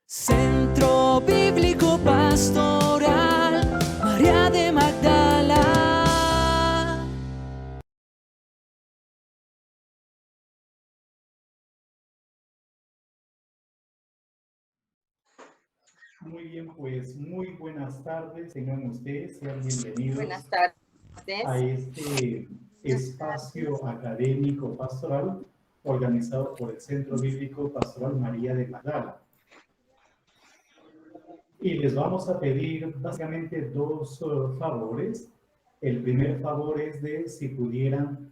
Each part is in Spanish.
Centro Bíblico Pastoral María de Magdala. Muy bien, pues muy buenas tardes, tengan ustedes, sean bienvenidos. Buenas tardes. A este espacio académico pastoral organizado por el Centro Bíblico Pastoral María de Magdala. Y les vamos a pedir básicamente dos favores. El primer favor es de si pudieran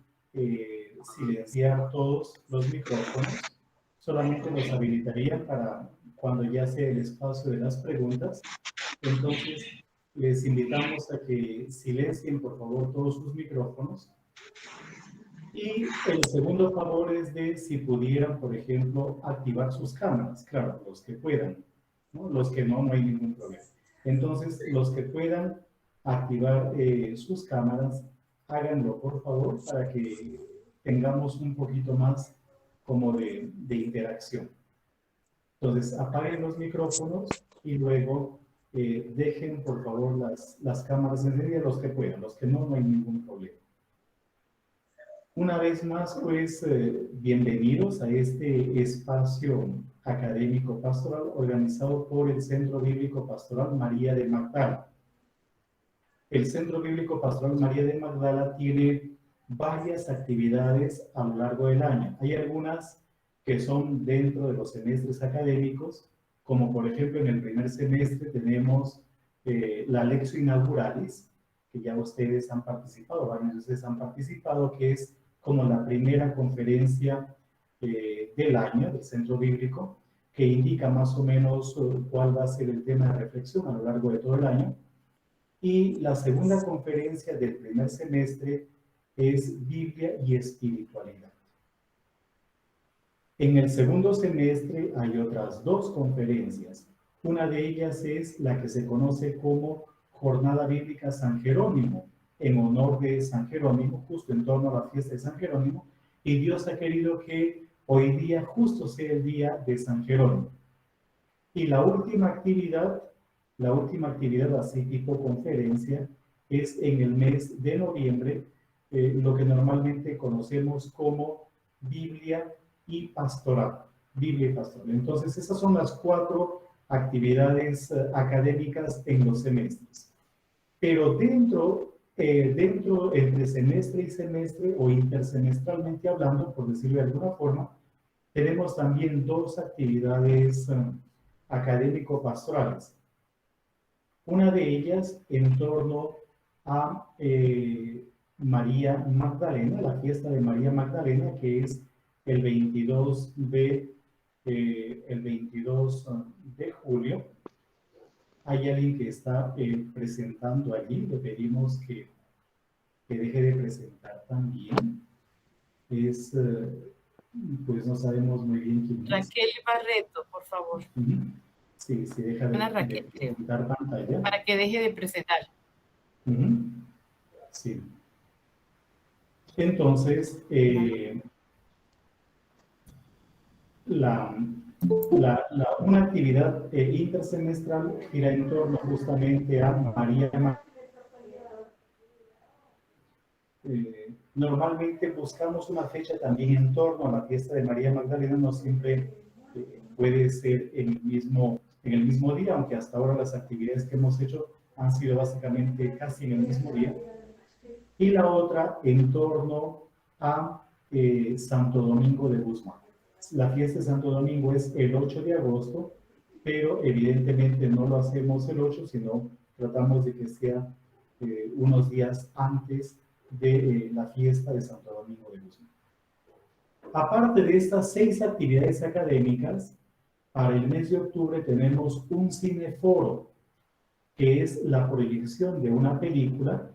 silenciar todos los micrófonos, solamente los habilitarían para cuando ya sea el espacio de las preguntas. Entonces, les invitamos a que silencien, por favor, todos sus micrófonos. Y el segundo favor es de si pudieran, por ejemplo, activar sus cámaras. Claro, los que puedan, ¿no? Los que no, no hay ningún problema. Entonces, los que puedan activar sus cámaras, háganlo, por favor, para que tengamos un poquito más como de interacción. Entonces, apaguen los micrófonos y luego dejen, por favor, las cámaras encendidas, los que puedan. Los que no, no hay ningún problema. Una vez más, pues, bienvenidos a este espacio académico pastoral organizado por el Centro Bíblico Pastoral María de Magdala. El Centro Bíblico Pastoral María de Magdala tiene varias actividades a lo largo del año. Hay algunas que son dentro de los semestres académicos, como por ejemplo en el primer semestre tenemos la Lectio Inauguralis, que ya ustedes han participado, varios de ustedes han participado, que es como la primera conferencia del año del Centro Bíblico, que indica más o menos cuál va a ser el tema de reflexión a lo largo de todo el año. Y la segunda conferencia del primer semestre es Biblia y Espiritualidad. En el segundo semestre hay otras dos conferencias. Una de ellas es la que se conoce como Jornada Bíblica San Jerónimo, en honor de San Jerónimo, justo en torno a la fiesta de San Jerónimo, y Dios ha querido que hoy día justo sea el día de San Jerónimo. Y la última actividad así tipo conferencia, es en el mes de noviembre, lo que normalmente conocemos como Biblia y Pastoral. Biblia y Pastoral. Entonces, esas son las cuatro actividades académicas en los semestres. Pero entre semestre y semestre, o intersemestralmente hablando, por decirlo de alguna forma, tenemos también dos actividades académico-pastorales. Una de ellas en torno a María Magdalena, la fiesta de María Magdalena, que es el 22 de julio. Hay alguien que está presentando allí, le pedimos que deje de presentar también. Pues no sabemos muy bien quién es. Raquel Barreto, por favor. Sí, deja de presentar pantalla. Para que deje de presentar. Sí. Entonces, una actividad intersemestral gira en torno justamente a María Magdalena. Normalmente buscamos una fecha también en torno a la fiesta de María Magdalena, no siempre puede ser en el mismo día, aunque hasta ahora las actividades que hemos hecho han sido básicamente casi en el mismo día. Y la otra en torno a Santo Domingo de Guzmán. La fiesta de Santo Domingo es el 8 de agosto, pero evidentemente no lo hacemos el 8, sino tratamos de que sea unos días antes de la fiesta de Santo Domingo de Guzmán. Aparte de estas 6 actividades académicas, para el mes de octubre tenemos un cineforo, que es la proyección de una película,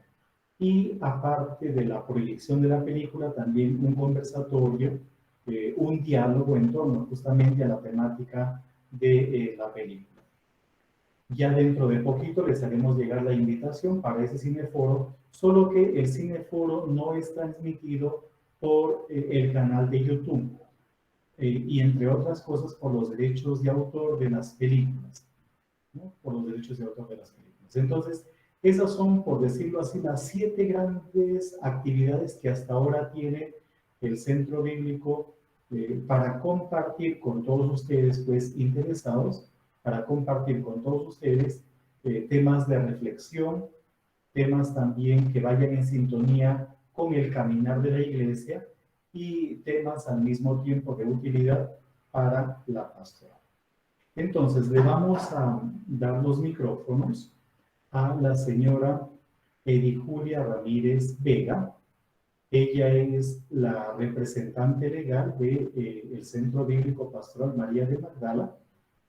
y aparte de la proyección de la película, también un conversatorio, un diálogo en torno justamente a la temática de la película. Ya dentro de poquito les haremos llegar la invitación para ese cineforo, solo que el cineforo no es transmitido por el canal de YouTube. y entre otras cosas por los derechos de autor de las películas, ¿no? Por los derechos de autor de las películas. Entonces, esas son, por decirlo así, las 7 grandes actividades que hasta ahora tiene el Centro Bíblico para compartir con todos ustedes, pues, interesados, para compartir con todos ustedes temas de reflexión, temas también que vayan en sintonía con el caminar de la iglesia y temas al mismo tiempo de utilidad para la pastoral. Entonces, le vamos a dar los micrófonos a la señora Edijulia Ramírez Vega. Ella es la representante legal del Centro Bíblico Pastoral María de Magdala,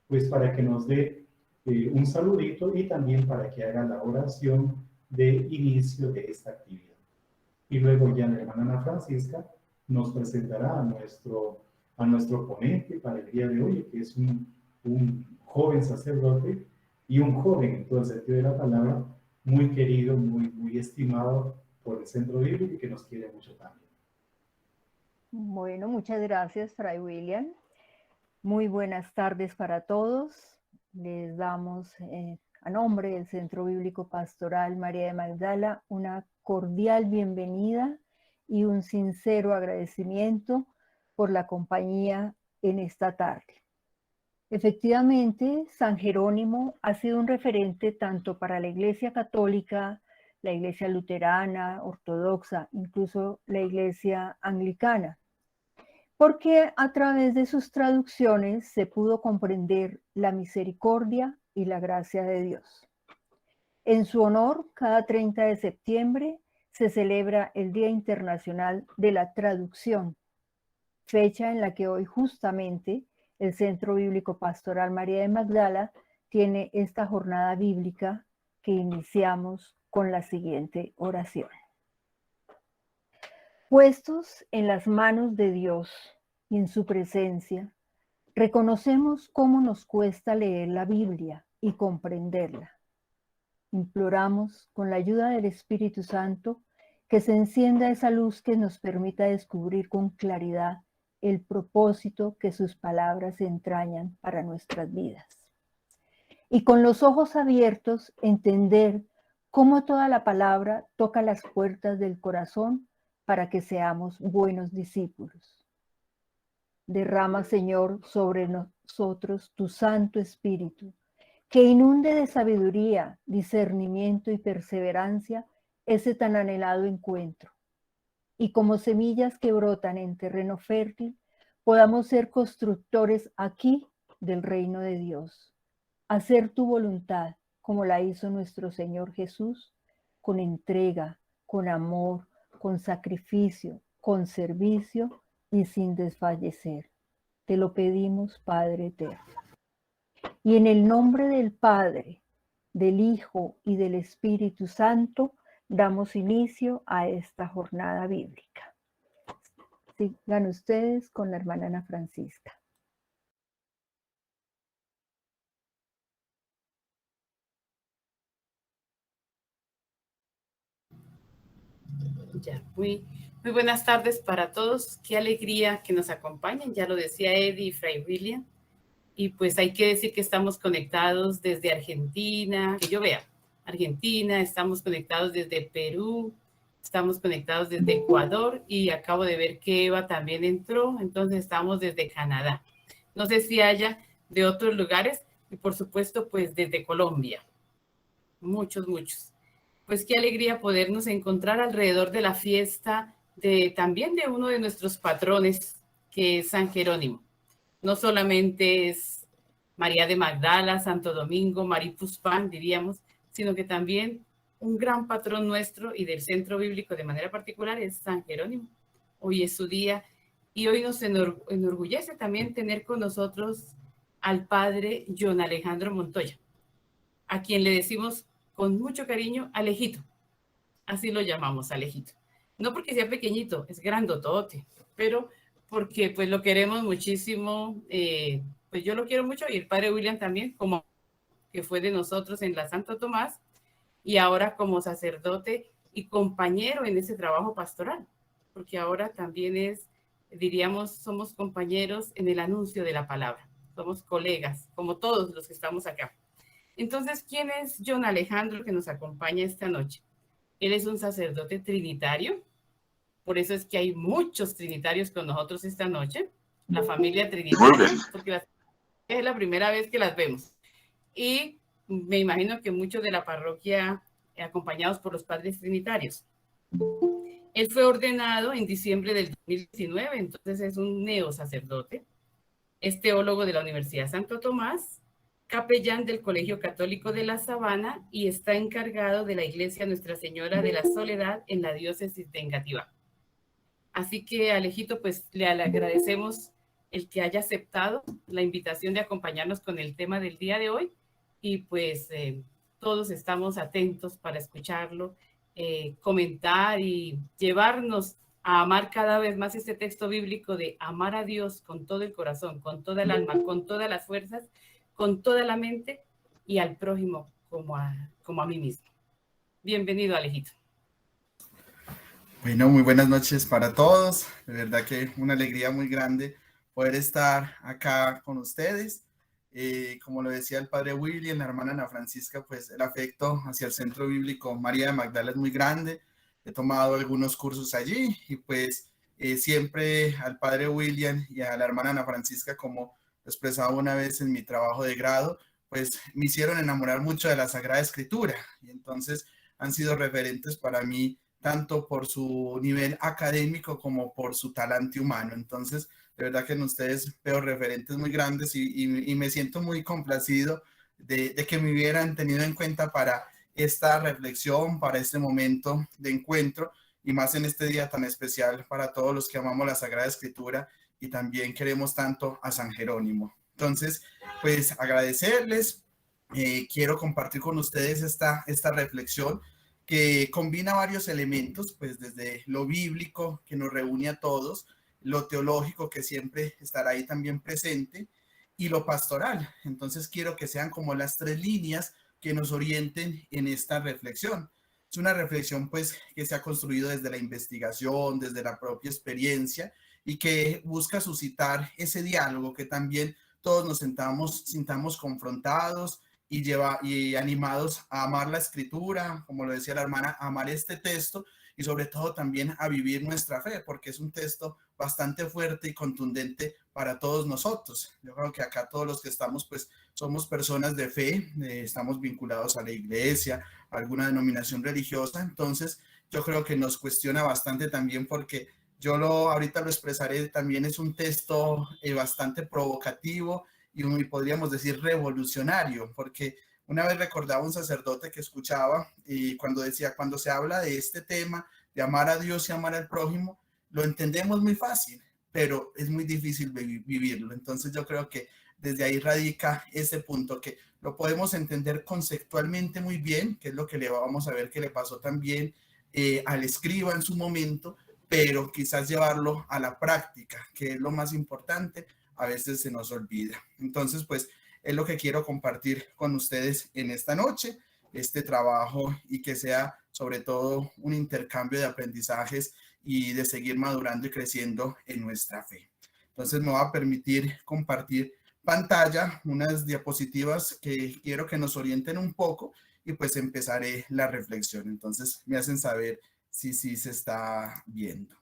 pues para que nos dé un saludito y también para que haga la oración de inicio de esta actividad. Y luego ya la hermana Ana Francisca nos presentará a nuestro ponente para el día de hoy, que es un joven sacerdote y un joven en todo el sentido de la palabra, muy querido, muy estimado por el Centro Bíblico y que nos quiere mucho también. Bueno, muchas gracias, Fray William. Muy buenas tardes para todos. Les damos a nombre del Centro Bíblico Pastoral María de Magdala una cordial bienvenida y un sincero agradecimiento por la compañía en esta tarde. Efectivamente, San Jerónimo ha sido un referente tanto para la Iglesia Católica, la Iglesia Luterana, Ortodoxa, incluso la Iglesia Anglicana, porque a través de sus traducciones se pudo comprender la misericordia y la gracia de Dios. En su honor, cada 30 de septiembre se celebra el Día Internacional de la Traducción, fecha en la que hoy justamente el Centro Bíblico Pastoral María de Magdala tiene esta jornada bíblica que iniciamos con la siguiente oración. Puestos en las manos de Dios y en su presencia, reconocemos cómo nos cuesta leer la Biblia y comprenderla. Imploramos, con la ayuda del Espíritu Santo, que se encienda esa luz que nos permita descubrir con claridad el propósito que sus palabras entrañan para nuestras vidas. Y con los ojos abiertos, entender cómo toda la palabra toca las puertas del corazón para que seamos buenos discípulos. Derrama, Señor, sobre nosotros tu Santo Espíritu, que inunde de sabiduría, discernimiento y perseverancia ese tan anhelado encuentro. Y como semillas que brotan en terreno fértil, podamos ser constructores aquí del reino de Dios. Hacer tu voluntad como la hizo nuestro Señor Jesús, con entrega, con amor, con sacrificio, con servicio y sin desfallecer. Te lo pedimos, Padre eterno. Y en el nombre del Padre, del Hijo y del Espíritu Santo, damos inicio a esta jornada bíblica. Sigan ustedes con la hermana Ana Francisca. Ya, muy buenas tardes para todos. Qué alegría que nos acompañen. Ya lo decía Eddie y Fray William. Y pues hay que decir que estamos conectados desde Argentina, que yo vea, Argentina, estamos conectados desde Perú, estamos conectados desde Ecuador y acabo de ver que Eva también entró, entonces estamos desde Canadá. No sé si haya de otros lugares y por supuesto pues desde Colombia. Muchos. Pues qué alegría podernos encontrar alrededor de la fiesta también de uno de nuestros patrones, que es San Jerónimo. No solamente es María de Magdala, Santo Domingo, Maripuspán, diríamos, sino que también un gran patrón nuestro y del Centro Bíblico de manera particular es San Jerónimo. Hoy es su día y hoy nos enorgullece también tener con nosotros al padre John Alejandro Montoya, a quien le decimos con mucho cariño Alejito. Así lo llamamos, Alejito. No porque sea pequeñito, es grandotote, pero porque pues lo queremos muchísimo, pues yo lo quiero mucho y el padre William también, como que fue de nosotros en la Santo Tomás y ahora como sacerdote y compañero en ese trabajo pastoral, porque ahora también es diríamos, somos compañeros en el anuncio de la palabra, somos colegas, como todos los que estamos acá. Entonces, ¿quién es John Alejandro que nos acompaña esta noche? Él es un sacerdote trinitario, por eso es que hay muchos trinitarios con nosotros esta noche, la familia trinitaria, porque es la primera vez que las vemos. Y me imagino que muchos de la parroquia acompañados por los padres trinitarios. Él fue ordenado en diciembre del 2019, entonces es un neosacerdote, es teólogo de la Universidad Santo Tomás, capellán del Colegio Católico de La Sabana y está encargado de la Iglesia Nuestra Señora de la Soledad en la diócesis de Engativá. Así que, Alejito, pues le agradecemos el que haya aceptado la invitación de acompañarnos con el tema del día de hoy y pues todos estamos atentos para escucharlo, comentar y llevarnos a amar cada vez más este texto bíblico de amar a Dios con todo el corazón, con toda el alma, con todas las fuerzas, con toda la mente y al prójimo como a mí mismo. Bienvenido, Alejito. Bueno, muy buenas noches para todos. De verdad que una alegría muy grande poder estar acá con ustedes. Como lo decía el padre William, la hermana Ana Francisca, pues el afecto hacia el Centro Bíblico María de Magdala es muy grande. He tomado algunos cursos allí y pues siempre al padre William y a la hermana Ana Francisca, como lo expresaba una vez en mi trabajo de grado, pues me hicieron enamorar mucho de la Sagrada Escritura y entonces han sido referentes para mí tanto por su nivel académico como por su talante humano. Entonces, de verdad que en ustedes veo referentes muy grandes y me siento muy complacido de que me hubieran tenido en cuenta para esta reflexión, para este momento de encuentro y más en este día tan especial para todos los que amamos la Sagrada Escritura y también queremos tanto a San Jerónimo. Entonces, pues agradecerles, quiero compartir con ustedes esta reflexión que combina varios elementos, pues desde lo bíblico que nos reúne a todos, lo teológico que siempre estará ahí también presente y lo pastoral. Entonces quiero que sean como las tres líneas que nos orienten en esta reflexión. Es una reflexión pues que se ha construido desde la investigación, desde la propia experiencia y que busca suscitar ese diálogo que también todos nos sintamos confrontados y animados a amar la escritura, como lo decía la hermana, a amar este texto y sobre todo también a vivir nuestra fe, porque es un texto bastante fuerte y contundente para todos nosotros. Yo creo que acá todos los que estamos, pues somos personas de fe, estamos vinculados a la iglesia, a alguna denominación religiosa, entonces yo creo que nos cuestiona bastante también porque ahorita lo expresaré, también es un texto bastante provocativo y podríamos decir revolucionario, porque una vez recordaba un sacerdote que escuchaba y cuando decía, cuando se habla de este tema, de amar a Dios y amar al prójimo, lo entendemos muy fácil, pero es muy difícil vivirlo. Entonces yo creo que desde ahí radica ese punto, que lo podemos entender conceptualmente muy bien, que es lo que le vamos a ver que le pasó también al escriba en su momento, pero quizás llevarlo a la práctica, que es lo más importante, a veces se nos olvida. Entonces, pues, es lo que quiero compartir con ustedes en esta noche, este trabajo y que sea sobre todo un intercambio de aprendizajes y de seguir madurando y creciendo en nuestra fe. Entonces, me va a permitir compartir pantalla, unas diapositivas que quiero que nos orienten un poco y pues empezaré la reflexión. Entonces, me hacen saber si se está viendo.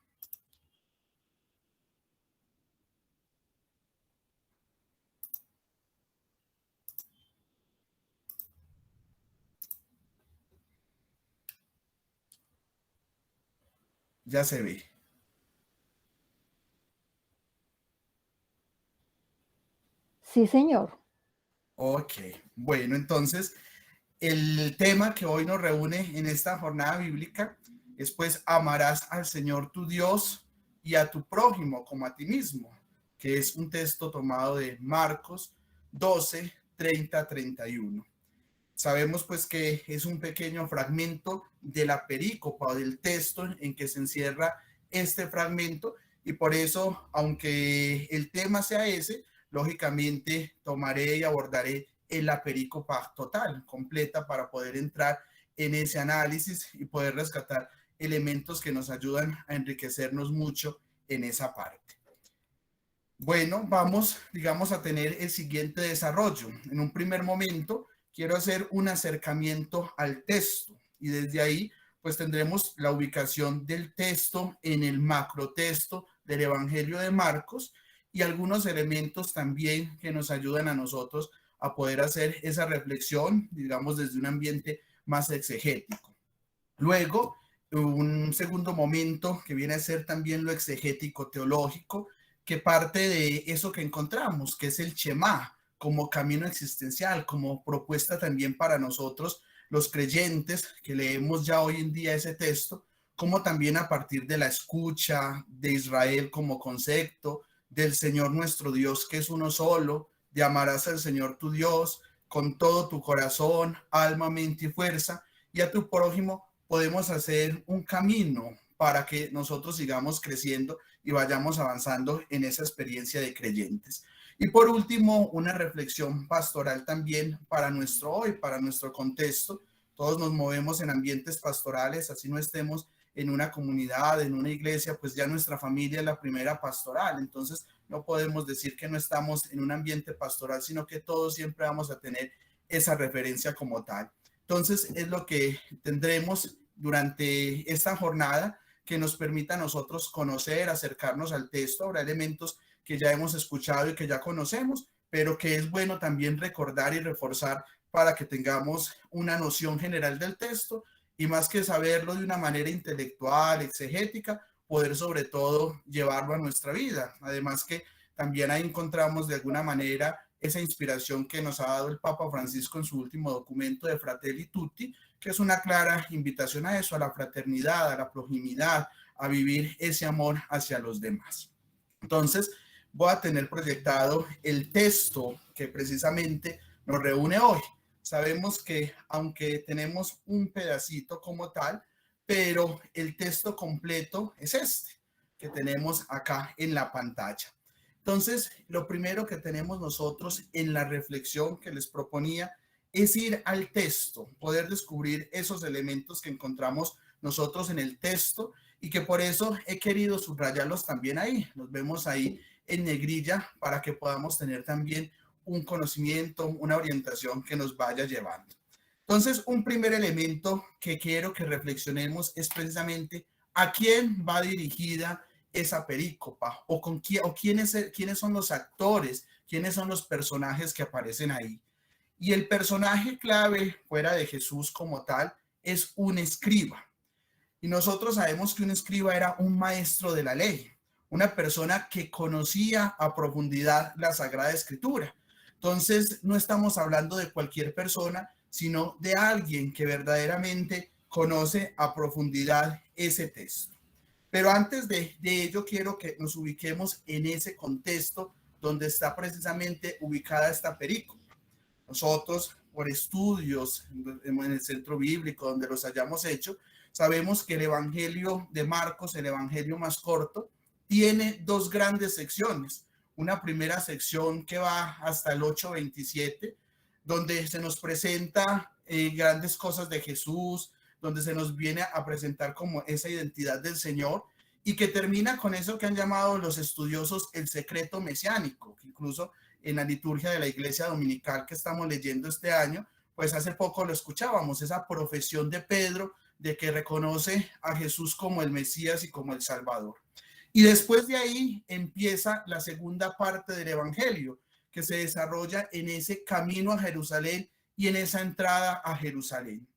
Ya se ve. Sí, señor. Ok, bueno, entonces el tema que hoy nos reúne en esta jornada bíblica es pues amarás al Señor tu Dios y a tu prójimo como a ti mismo, que es un texto tomado de Marcos 12, 30, 31. Sabemos pues que es un pequeño fragmento de la perícopa o del texto en que se encierra este fragmento y por eso, aunque el tema sea ese, lógicamente tomaré y abordaré en la perícopa total, completa, para poder entrar en ese análisis y poder rescatar elementos que nos ayudan a enriquecernos mucho en esa parte. Bueno, vamos, digamos, a tener el siguiente desarrollo. En un primer momento, quiero hacer un acercamiento al texto y desde ahí, pues tendremos la ubicación del texto en el macrotexto del Evangelio de Marcos y algunos elementos también que nos ayudan a nosotros a poder hacer esa reflexión, digamos, desde un ambiente más exegético. Luego, un segundo momento que viene a ser también lo exegético teológico, que parte de eso que encontramos, que es el Shema, como camino existencial, como propuesta también para nosotros, los creyentes que leemos ya hoy en día ese texto, como también a partir de la escucha de Israel como concepto, del Señor nuestro Dios que es uno solo, de amarás al Señor tu Dios con todo tu corazón, alma, mente y fuerza, y a tu prójimo podemos hacer un camino para que nosotros sigamos creciendo y vayamos avanzando en esa experiencia de creyentes. Y por último, una reflexión pastoral también para nuestro hoy, para nuestro contexto. Todos nos movemos en ambientes pastorales, así no estemos en una comunidad, en una iglesia, pues ya nuestra familia es la primera pastoral. Entonces, no podemos decir que no estamos en un ambiente pastoral, sino que todos siempre vamos a tener esa referencia como tal. Entonces, es lo que tendremos durante esta jornada que nos permita a nosotros conocer, acercarnos al texto. Habrá elementos que ya hemos escuchado y que ya conocemos, pero que es bueno también recordar y reforzar para que tengamos una noción general del texto y más que saberlo de una manera intelectual, exegética, poder sobre todo llevarlo a nuestra vida. Además que también ahí encontramos de alguna manera esa inspiración que nos ha dado el Papa Francisco en su último documento de Fratelli Tutti, que es una clara invitación a eso, a la fraternidad, a la proximidad, a vivir ese amor hacia los demás. Entonces, voy a tener proyectado el texto que precisamente nos reúne hoy. Sabemos que aunque tenemos un pedacito como tal, pero el texto completo es este que tenemos acá en la pantalla. Entonces, lo primero que tenemos nosotros en la reflexión que les proponía es ir al texto, poder descubrir esos elementos que encontramos nosotros en el texto y que por eso he querido subrayarlos también ahí. Los vemos ahí en negrilla para que podamos tener también un conocimiento, una orientación que nos vaya llevando. Entonces, un primer elemento que quiero que reflexionemos es precisamente a quién va dirigida esa perícopa o con quién, o quiénes son los actores, quiénes son los personajes que aparecen ahí. Y el personaje clave fuera de Jesús como tal es un escriba. Y nosotros sabemos que un escriba era un maestro de la ley, una persona que conocía a profundidad la Sagrada Escritura. Entonces, no estamos hablando de cualquier persona, sino de alguien que verdaderamente conoce a profundidad ese texto. Pero antes de ello, quiero que nos ubiquemos en ese contexto donde está precisamente ubicada esta perícopa. Nosotros, por estudios en el centro bíblico, donde los hayamos hecho, sabemos que el Evangelio de Marcos, el Evangelio más corto, tiene dos grandes secciones. Una primera sección que va hasta el 8:27, donde se nos presenta grandes cosas de Jesús, donde se nos viene a presentar como esa identidad del Señor y que termina con eso que han llamado los estudiosos el secreto mesiánico, que incluso en la liturgia de la iglesia dominical que estamos leyendo este año, pues hace poco lo escuchábamos, esa profesión de Pedro de que reconoce a Jesús como el Mesías y como el Salvador. Y después de ahí empieza la segunda parte del Evangelio, que se desarrolla en ese camino a Jerusalén y en esa entrada a Jerusalén.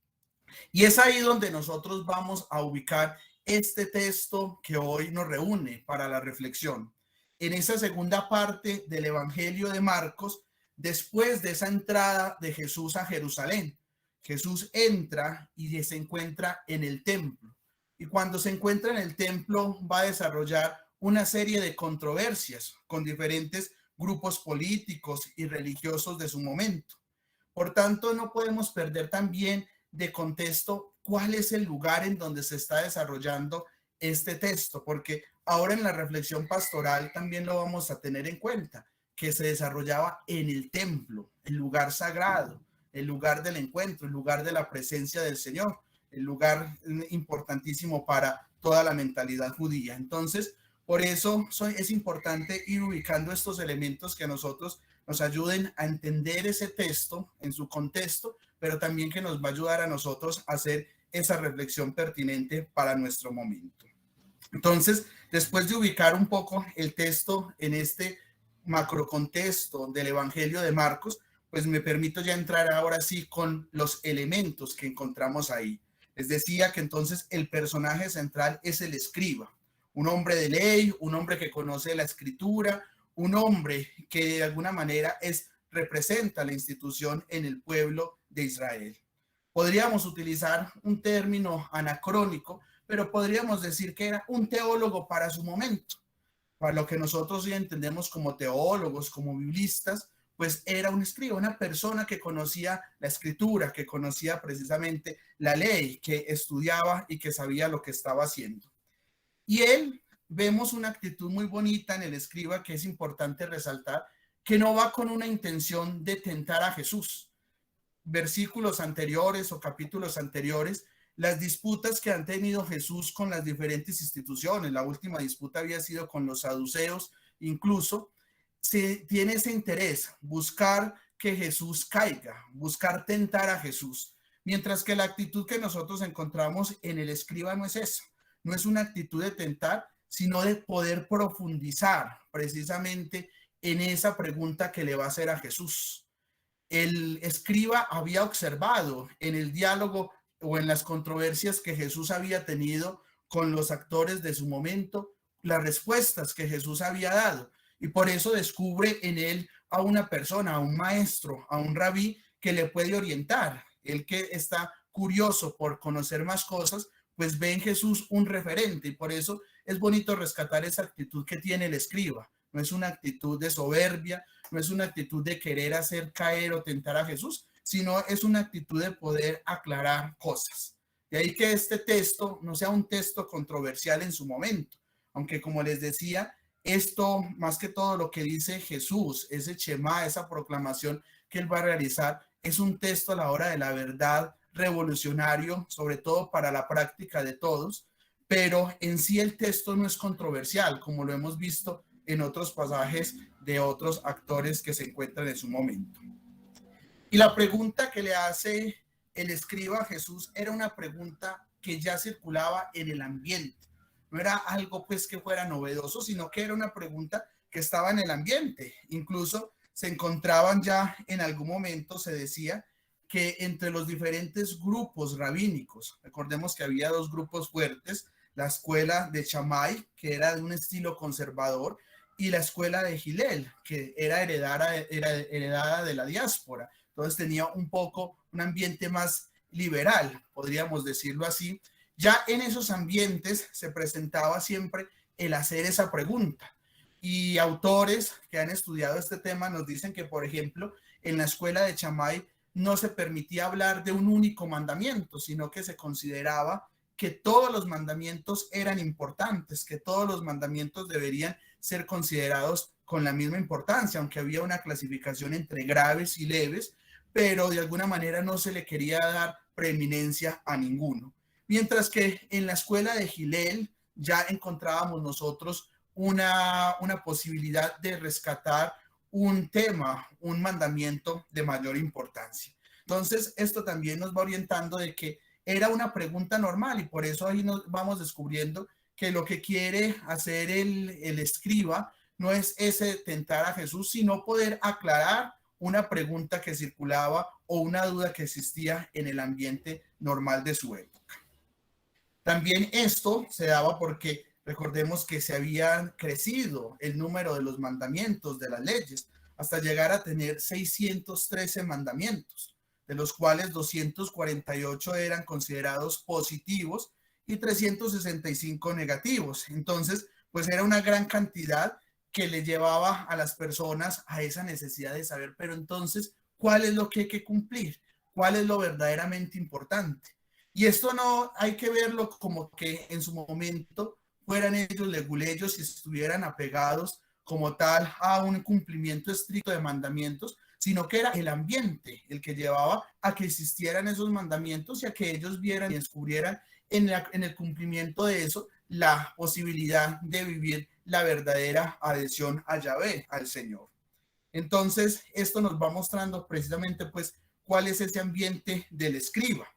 Y es ahí donde nosotros vamos a ubicar este texto que hoy nos reúne para la reflexión. En esa segunda parte del Evangelio de Marcos, después de esa entrada de Jesús a Jerusalén, Jesús entra y se encuentra en el templo. Y cuando se encuentra en el templo va a desarrollar una serie de controversias con diferentes grupos políticos y religiosos de su momento. Por tanto, no podemos perder también de contexto cuál es el lugar en donde se está desarrollando este texto, porque ahora en la reflexión pastoral también lo vamos a tener en cuenta, que se desarrollaba en el templo, el lugar sagrado, el lugar del encuentro, el lugar de la presencia del Señor, el lugar importantísimo para toda la mentalidad judía. Entonces, Por eso es importante ir ubicando estos elementos que a nosotros nos ayuden a entender ese texto en su contexto, pero también que nos va a ayudar a nosotros a hacer esa reflexión pertinente para nuestro momento. Entonces, después de ubicar un poco el texto en este macrocontexto del Evangelio de Marcos, pues me permito ya entrar ahora sí con los elementos que encontramos ahí. Les decía que entonces el personaje central es el escriba, un hombre de ley, un hombre que conoce la escritura, un hombre que de alguna manera representa la institución en el pueblo de Israel. Podríamos utilizar un término anacrónico, pero podríamos decir que era un teólogo para su momento. Para lo que nosotros ya entendemos como teólogos, como biblistas, pues era un escriba, una persona que conocía la escritura, que conocía precisamente la ley, que estudiaba y que sabía lo que estaba haciendo. Y vemos una actitud muy bonita en el escriba que es importante resaltar, que no va con una intención de tentar a Jesús. Versículos anteriores o capítulos anteriores, las disputas que han tenido Jesús con las diferentes instituciones, la última disputa había sido con los saduceos, incluso se tiene ese interés, buscar que Jesús caiga, buscar tentar a Jesús, mientras que la actitud que nosotros encontramos en el escriba no es eso, no es una actitud de tentar, sino de poder profundizar precisamente en esa pregunta que le va a hacer a Jesús. El escriba había observado en el diálogo o en las controversias que Jesús había tenido con los actores de su momento, las respuestas que Jesús había dado. Y por eso descubre en él a una persona, a un maestro, a un rabí que le puede orientar. El que está curioso por conocer más cosas, pues ve en Jesús un referente. Y por eso es bonito rescatar esa actitud que tiene el escriba. No es una actitud de soberbia, no es una actitud de querer hacer caer o tentar a Jesús, sino es una actitud de poder aclarar cosas. De ahí que este texto no sea un texto controversial en su momento, aunque como les decía, esto más que todo lo que dice Jesús, ese Shema, esa proclamación que él va a realizar, es un texto a la hora de la verdad revolucionario, sobre todo para la práctica de todos, pero en sí el texto no es controversial, como lo hemos visto en otros pasajes de otros actores que se encuentran en su momento. Y la pregunta que le hace el escriba a Jesús era una pregunta que ya circulaba en el ambiente. No era algo pues que fuera novedoso, sino que era una pregunta que estaba en el ambiente. Incluso se encontraban ya en algún momento, se decía, que entre los diferentes grupos rabínicos, recordemos que había dos grupos fuertes, la escuela de Shammai, que era de un estilo conservador, y la escuela de Hillel, que era heredada de la diáspora. Entonces tenía un poco un ambiente más liberal, podríamos decirlo así. Ya en esos ambientes se presentaba siempre el hacer esa pregunta. Y autores que han estudiado este tema nos dicen que, por ejemplo, en la escuela de Shammai no se permitía hablar de un único mandamiento, sino que se consideraba que todos los mandamientos eran importantes, que todos los mandamientos deberían ser considerados con la misma importancia, aunque había una clasificación entre graves y leves, pero de alguna manera no se le quería dar preeminencia a ninguno. Mientras que en la escuela de Hillel ya encontrábamos nosotros una posibilidad de rescatar un tema, un mandamiento de mayor importancia. Entonces, esto también nos va orientando de que era una pregunta normal y por eso ahí nos vamos descubriendo que lo que quiere hacer el escriba no es ese tentar a Jesús, sino poder aclarar una pregunta que circulaba o una duda que existía en el ambiente normal de su época. También esto se daba porque recordemos que se habían crecido el número de los mandamientos, de las leyes, hasta llegar a tener 613 mandamientos, de los cuales 248 eran considerados positivos y 365 negativos. Entonces, pues era una gran cantidad que le llevaba a las personas a esa necesidad de saber, pero entonces, ¿cuál es lo que hay que cumplir? ¿Cuál es lo verdaderamente importante? Y esto no hay que verlo como que en su momento fueran ellos leguleyos y estuvieran apegados como tal a un cumplimiento estricto de mandamientos, sino que era el ambiente el que llevaba a que existieran esos mandamientos y a que ellos vieran y descubrieran en el cumplimiento de eso, la posibilidad de vivir la verdadera adhesión a Yahvé, al Señor. Entonces, esto nos va mostrando precisamente, pues, cuál es ese ambiente del escriba.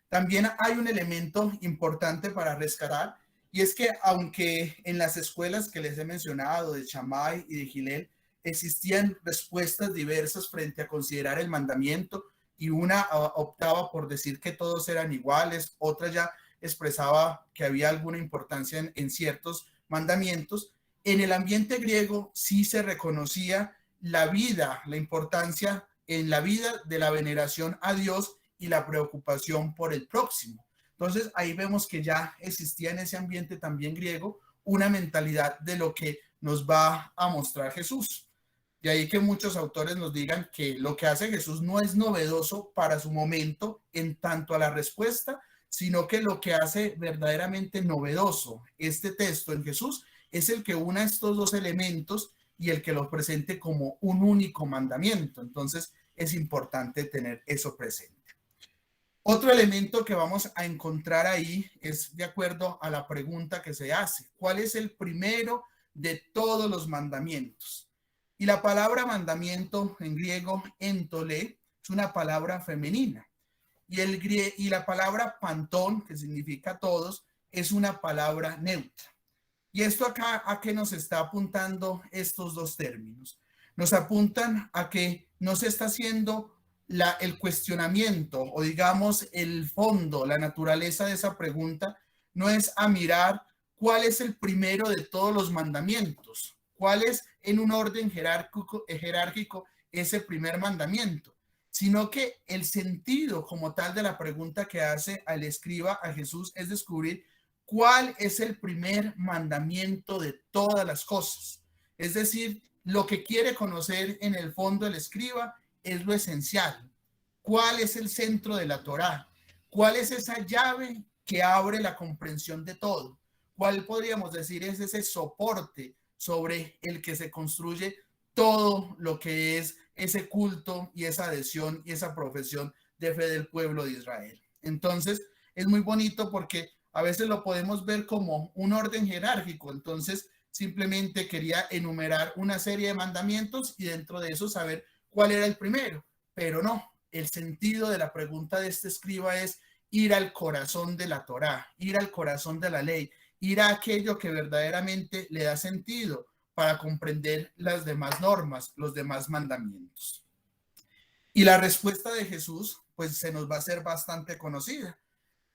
También hay un elemento importante para rescatar, y es que aunque en las escuelas que les he mencionado, de Shammai y de Hillel, existían respuestas diversas frente a considerar el mandamiento, y una optaba por decir que todos eran iguales, otra ya expresaba que había alguna importancia en ciertos mandamientos, en el ambiente griego sí se reconocía la vida, la importancia en la vida de la veneración a Dios y la preocupación por el próximo. Entonces ahí vemos que ya existía en ese ambiente también griego una mentalidad de lo que nos va a mostrar Jesús. De ahí que muchos autores nos digan que lo que hace Jesús no es novedoso para su momento en tanto a la respuesta, sino que lo que hace verdaderamente novedoso este texto en Jesús es el que una estos dos elementos y el que lo presente como un único mandamiento. Entonces es importante tener eso presente. Otro elemento que vamos a encontrar ahí es de acuerdo a la pregunta que se hace. ¿Cuál es el primero de todos los mandamientos? Y la palabra mandamiento en griego, entolé, es una palabra femenina. Y la palabra pantón, que significa todos, es una palabra neutra. Y esto acá, ¿a qué nos está apuntando estos dos términos? Nos apuntan a que no se está haciendo el cuestionamiento o digamos el fondo, la naturaleza de esa pregunta, no es a mirar cuál es el primero de todos los mandamientos, cuál es en un orden jerárquico ese primer mandamiento, sino que el sentido como tal de la pregunta que hace al escriba a Jesús es descubrir cuál es el primer mandamiento de todas las cosas. Es decir, lo que quiere conocer en el fondo el escriba es lo esencial. ¿Cuál es el centro de la Torá? ¿Cuál es esa llave que abre la comprensión de todo? ¿Cuál podríamos decir es ese soporte sobre el que se construye todo lo que es ese culto y esa adhesión y esa profesión de fe del pueblo de Israel? Entonces, es muy bonito porque a veces lo podemos ver como un orden jerárquico. Entonces, simplemente quería enumerar una serie de mandamientos y dentro de eso saber cuál era el primero. Pero no, el sentido de la pregunta de este escriba es ir al corazón de la Torá, ir al corazón de la ley, ir a aquello que verdaderamente le da sentido para comprender las demás normas, los demás mandamientos. Y la respuesta de Jesús, pues se nos va a hacer bastante conocida.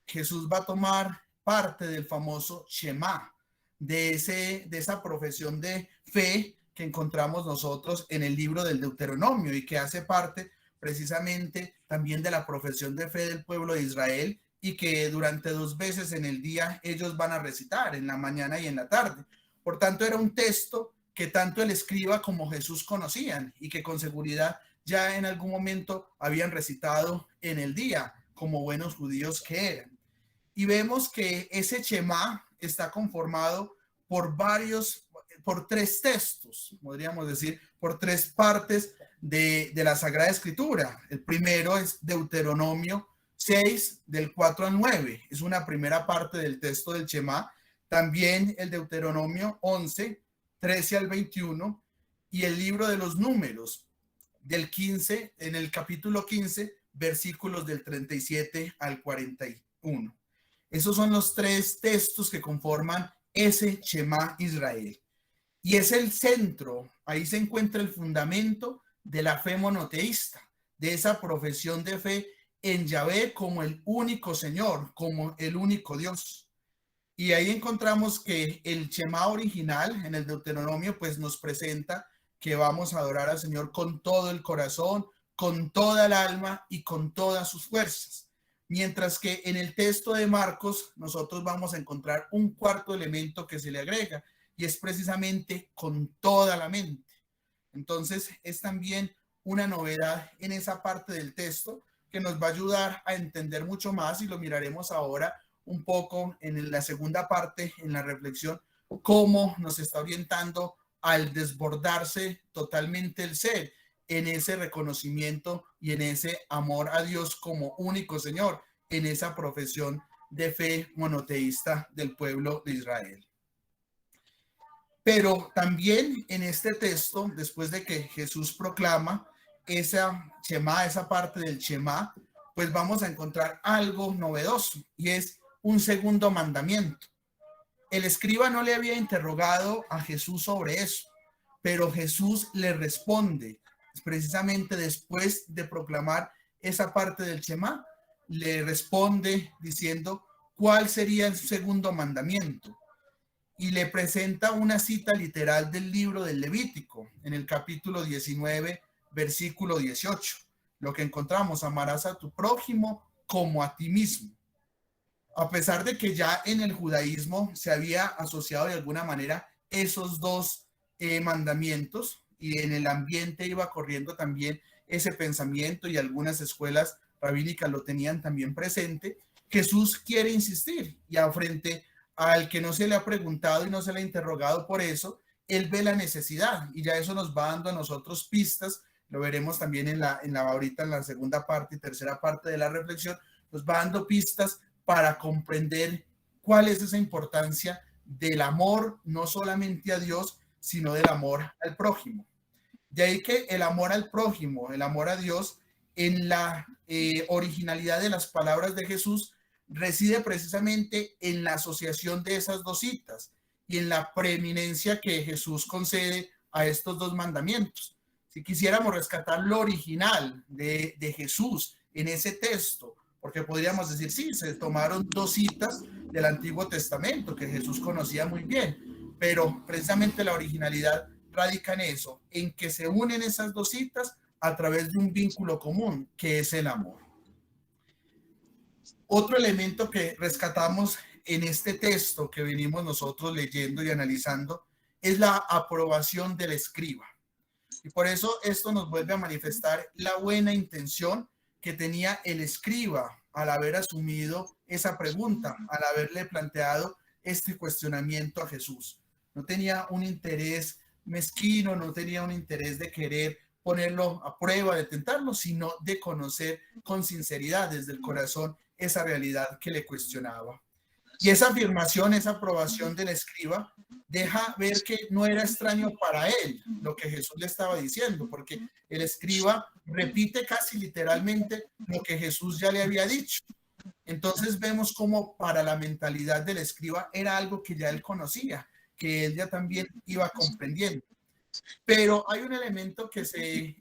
Jesús va a tomar parte del famoso Shema, de esa profesión de fe que encontramos nosotros en el libro del Deuteronomio y que hace parte precisamente también de la profesión de fe del pueblo de Israel y que durante 2 veces en el día ellos van a recitar, en la mañana y en la tarde. Por tanto, era un texto que tanto el escriba como Jesús conocían y que con seguridad ya en algún momento habían recitado en el día, como buenos judíos que eran. Y vemos que ese Shema está conformado por 3 textos, podríamos decir, por 3 partes de la Sagrada Escritura. El primero es Deuteronomio 6, del 4 al 9. Es una primera parte del texto del Shema. También el Deuteronomio 11, 13 al 21. Y el libro de los Números, del 15, en el capítulo 15, versículos del 37 al 41. Esos son los 3 textos que conforman ese Shema Israel. Y es el centro, ahí se encuentra el fundamento de la fe monoteísta, de esa profesión de fe en Yahvé como el único Señor, como el único Dios. Y ahí encontramos que el Shema original en el Deuteronomio pues nos presenta que vamos a adorar al Señor con todo el corazón, con toda el alma y con todas sus fuerzas. Mientras que en el texto de Marcos nosotros vamos a encontrar un cuarto elemento que se le agrega y es precisamente con toda la mente. Entonces es también una novedad en esa parte del texto que nos va a ayudar a entender mucho más y lo miraremos ahora un poco en la segunda parte, en la reflexión, cómo nos está orientando al desbordarse totalmente el ser en ese reconocimiento y en ese amor a Dios como único Señor, en esa profesión de fe monoteísta del pueblo de Israel. Pero también en este texto, después de que Jesús proclama esa Shema, esa parte del Shema, pues vamos a encontrar algo novedoso y es un segundo mandamiento. El escriba no le había interrogado a Jesús sobre eso, pero Jesús le responde precisamente después de proclamar esa parte del Shema, le responde diciendo cuál sería el segundo mandamiento. Y le presenta una cita literal del libro del Levítico, en el capítulo 19, versículo 18. Lo que encontramos: amarás a tu prójimo como a ti mismo. A pesar de que ya en el judaísmo se había asociado de alguna manera esos dos mandamientos, y en el ambiente iba corriendo también ese pensamiento, y algunas escuelas rabínicas lo tenían también presente, Jesús quiere insistir, y frente al que no se le ha preguntado y no se le ha interrogado por eso, él ve la necesidad, y ya eso nos va dando a nosotros pistas. Lo veremos también ahorita en la segunda parte y tercera parte de la reflexión, nos va dando pistas para comprender cuál es esa importancia del amor, no solamente a Dios, sino del amor al prójimo. De ahí que el amor al prójimo, el amor a Dios, en la originalidad de las palabras de Jesús, reside precisamente en la asociación de esas dos citas y en la preeminencia que Jesús concede a estos dos mandamientos. Si quisiéramos rescatar lo original de Jesús en ese texto, porque podríamos decir, sí, se tomaron dos citas del Antiguo Testamento que Jesús conocía muy bien, pero precisamente la originalidad radica en eso, en que se unen esas dos citas a través de un vínculo común, que es el amor. Otro elemento que rescatamos en este texto que venimos nosotros leyendo y analizando es la aprobación del escriba. Y por eso esto nos vuelve a manifestar la buena intención que tenía el escriba al haber asumido esa pregunta, al haberle planteado este cuestionamiento a Jesús. No tenía un interés mezquino, no tenía un interés de querer ponerlo a prueba, de tentarlo, sino de conocer con sinceridad desde el corazón esa realidad que le cuestionaba. Y esa afirmación, esa aprobación del escriba, deja ver que no era extraño para él lo que Jesús le estaba diciendo, porque el escriba repite casi literalmente lo que Jesús ya le había dicho. Entonces vemos cómo para la mentalidad del escriba era algo que ya él conocía, que él ya también iba comprendiendo. Pero hay un elemento que se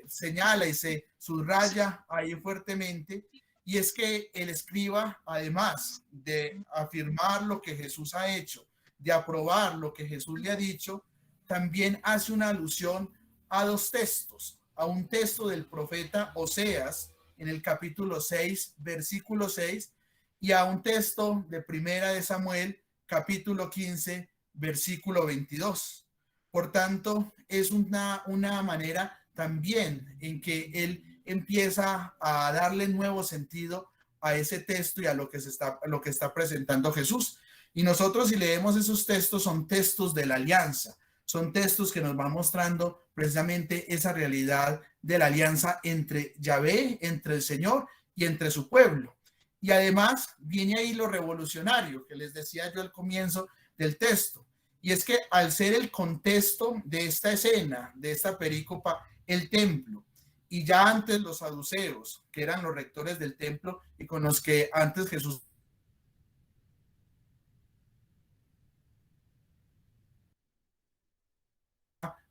señala y se subraya ahí fuertemente, y es que el escriba, además de afirmar lo que Jesús ha hecho, de aprobar lo que Jesús le ha dicho, también hace una alusión a dos textos, a un texto del profeta Oseas en el capítulo 6, versículo 6, y a un texto de Primera de Samuel, capítulo 15, versículo 22. Por tanto, es una manera también en que él empieza a darle nuevo sentido a ese texto y a lo que está presentando Jesús. Y nosotros, si leemos esos textos, son textos de la alianza, son textos que nos van mostrando precisamente esa realidad de la alianza entre Yahvé, entre el Señor y entre su pueblo. Y además viene ahí lo revolucionario que les decía yo al comienzo del texto, y es que al ser el contexto de esta escena, de esta perícopa, el templo, y ya antes los saduceos, que eran los rectores del templo y con los que antes Jesús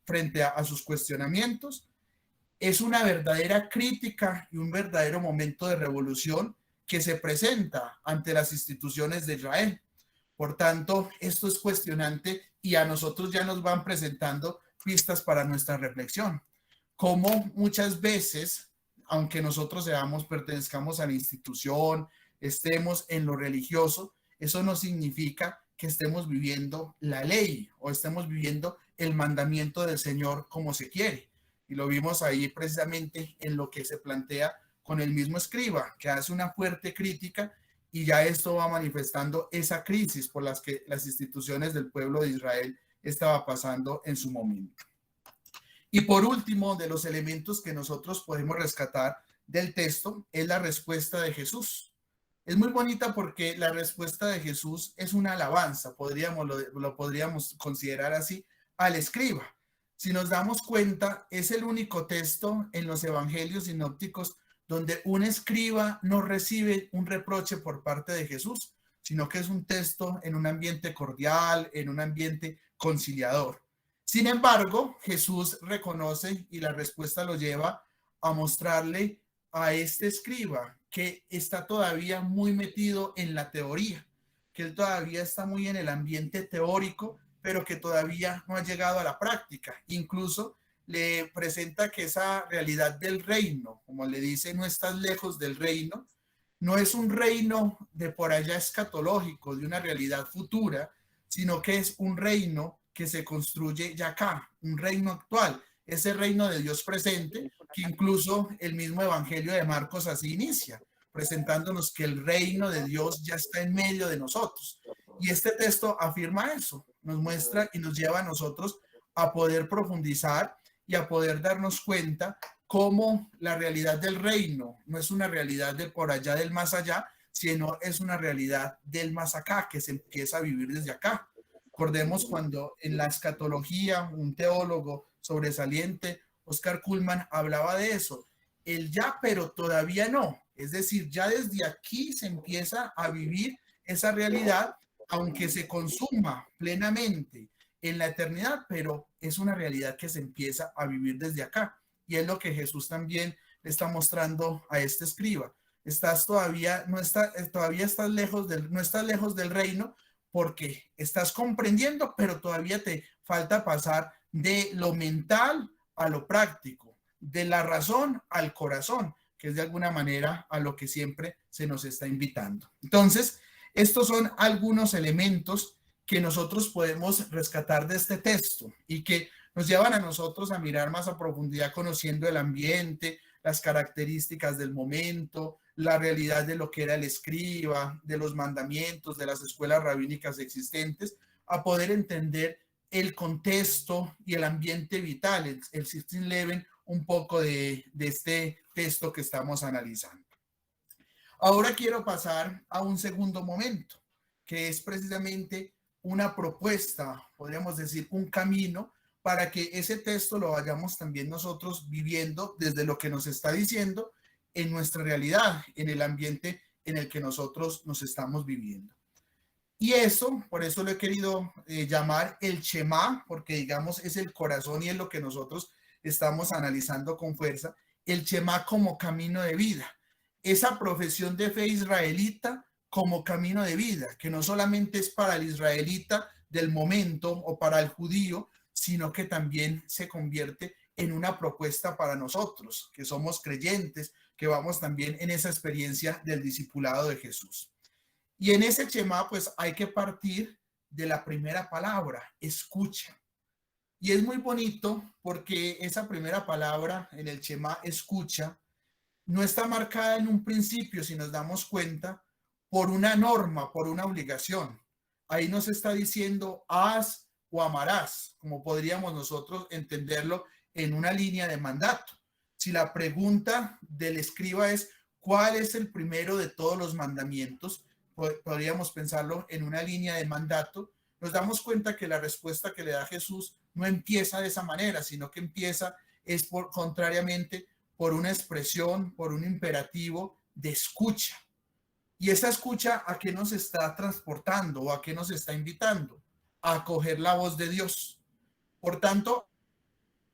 frente a sus cuestionamientos, es una verdadera crítica y un verdadero momento de revolución que se presenta ante las instituciones de Israel. Por tanto, esto es cuestionante y a nosotros ya nos van presentando pistas para nuestra reflexión. Como muchas veces, aunque nosotros pertenezcamos a la institución, estemos en lo religioso, eso no significa que estemos viviendo la ley o estemos viviendo el mandamiento del Señor como se quiere. Y lo vimos ahí precisamente en lo que se plantea con el mismo escriba, que hace una fuerte crítica, y ya esto va manifestando esa crisis por las que las instituciones del pueblo de Israel estaba pasando en su momento. Y por último, de los elementos que nosotros podemos rescatar del texto es la respuesta de Jesús. Es muy bonita porque la respuesta de Jesús es una alabanza, lo podríamos considerar así, al escriba. Si nos damos cuenta, es el único texto en los evangelios sinópticos donde un escriba no recibe un reproche por parte de Jesús, sino que es un texto en un ambiente cordial, en un ambiente conciliador. Sin embargo, Jesús reconoce y la respuesta lo lleva a mostrarle a este escriba que está todavía muy metido en la teoría, que él todavía está muy en el ambiente teórico, pero que todavía no ha llegado a la práctica. Incluso le presenta que esa realidad del reino, como le dice, no estás lejos del reino, no es un reino de por allá escatológico, de una realidad futura, sino que es un reino que se construye ya acá, un reino actual, ese reino de Dios presente, que incluso el mismo Evangelio de Marcos así inicia, presentándonos que el reino de Dios ya está en medio de nosotros. Y este texto afirma eso, nos muestra y nos lleva a nosotros a poder profundizar y a poder darnos cuenta cómo la realidad del reino no es una realidad de por allá del más allá, sino es una realidad del más acá, que se empieza a vivir desde acá. Recordemos cuando en la escatología, un teólogo sobresaliente, Oscar Cullmann, hablaba de eso, el ya pero todavía no, es decir, ya desde aquí se empieza a vivir esa realidad, aunque se consuma plenamente en la eternidad, pero es una realidad que se empieza a vivir desde acá. Y es lo que Jesús también le está mostrando a este escriba. No estás lejos del reino, porque estás comprendiendo, pero todavía te falta pasar de lo mental a lo práctico, de la razón al corazón, que es de alguna manera a lo que siempre se nos está invitando. Entonces, estos son algunos elementos que nosotros podemos rescatar de este texto y que nos llevan a nosotros a mirar más a profundidad, conociendo el ambiente, las características del momento, la realidad de lo que era el escriba, de los mandamientos, de las escuelas rabínicas existentes, a poder entender el contexto y el ambiente vital, el Sittin Leven, un poco de este texto que estamos analizando. Ahora quiero pasar a un segundo momento, que es precisamente una propuesta, podríamos decir, un camino para que ese texto lo vayamos también nosotros viviendo desde lo que nos está diciendo en nuestra realidad, en el ambiente en el que nosotros nos estamos viviendo. Y eso, por eso lo he querido llamar el Shema, porque digamos es el corazón y es lo que nosotros estamos analizando con fuerza, el Shema como camino de vida, esa profesión de fe israelita como camino de vida, que no solamente es para el israelita del momento o para el judío, sino que también se convierte en una propuesta para nosotros, que somos creyentes, que vamos también en esa experiencia del discipulado de Jesús. Y en ese Shema, pues hay que partir de la primera palabra, escucha. Y es muy bonito porque esa primera palabra en el Shema, escucha, no está marcada en un principio, si nos damos cuenta, por una norma, por una obligación. Ahí nos está diciendo haz o amarás, como podríamos nosotros entenderlo en una línea de mandato. Si la pregunta del escriba es ¿cuál es el primero de todos los mandamientos? Podríamos pensarlo en una línea de mandato. Nos damos cuenta que la respuesta que le da Jesús no empieza de esa manera, sino que empieza contrariamente por una expresión, por un imperativo de escucha. Y esa escucha, ¿a qué nos está transportando o a qué nos está invitando? A acoger la voz de Dios. Por tanto,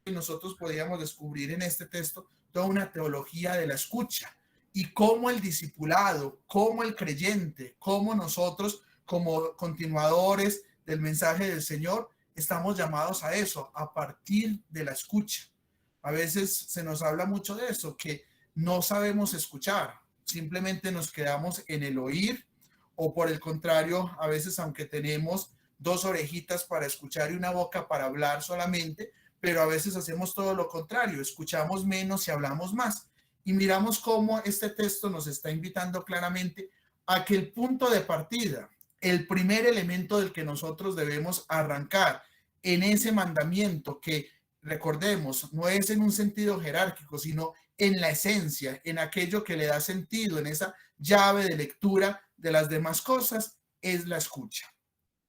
nosotros podríamos descubrir en este texto toda una teología de la escucha y cómo el discipulado, cómo el creyente, cómo nosotros como continuadores del mensaje del Señor estamos llamados a eso, a partir de la escucha. A veces se nos habla mucho de eso, que no sabemos escuchar, simplemente nos quedamos en el oír, o por el contrario, a veces aunque tenemos dos orejitas para escuchar y una boca para hablar solamente, pero a veces hacemos todo lo contrario, escuchamos menos y hablamos más. Y miramos cómo este texto nos está invitando claramente a que el punto de partida, el primer elemento del que nosotros debemos arrancar en ese mandamiento que, recordemos, no es en un sentido jerárquico, sino en la esencia, en aquello que le da sentido, en esa llave de lectura de las demás cosas, es la escucha.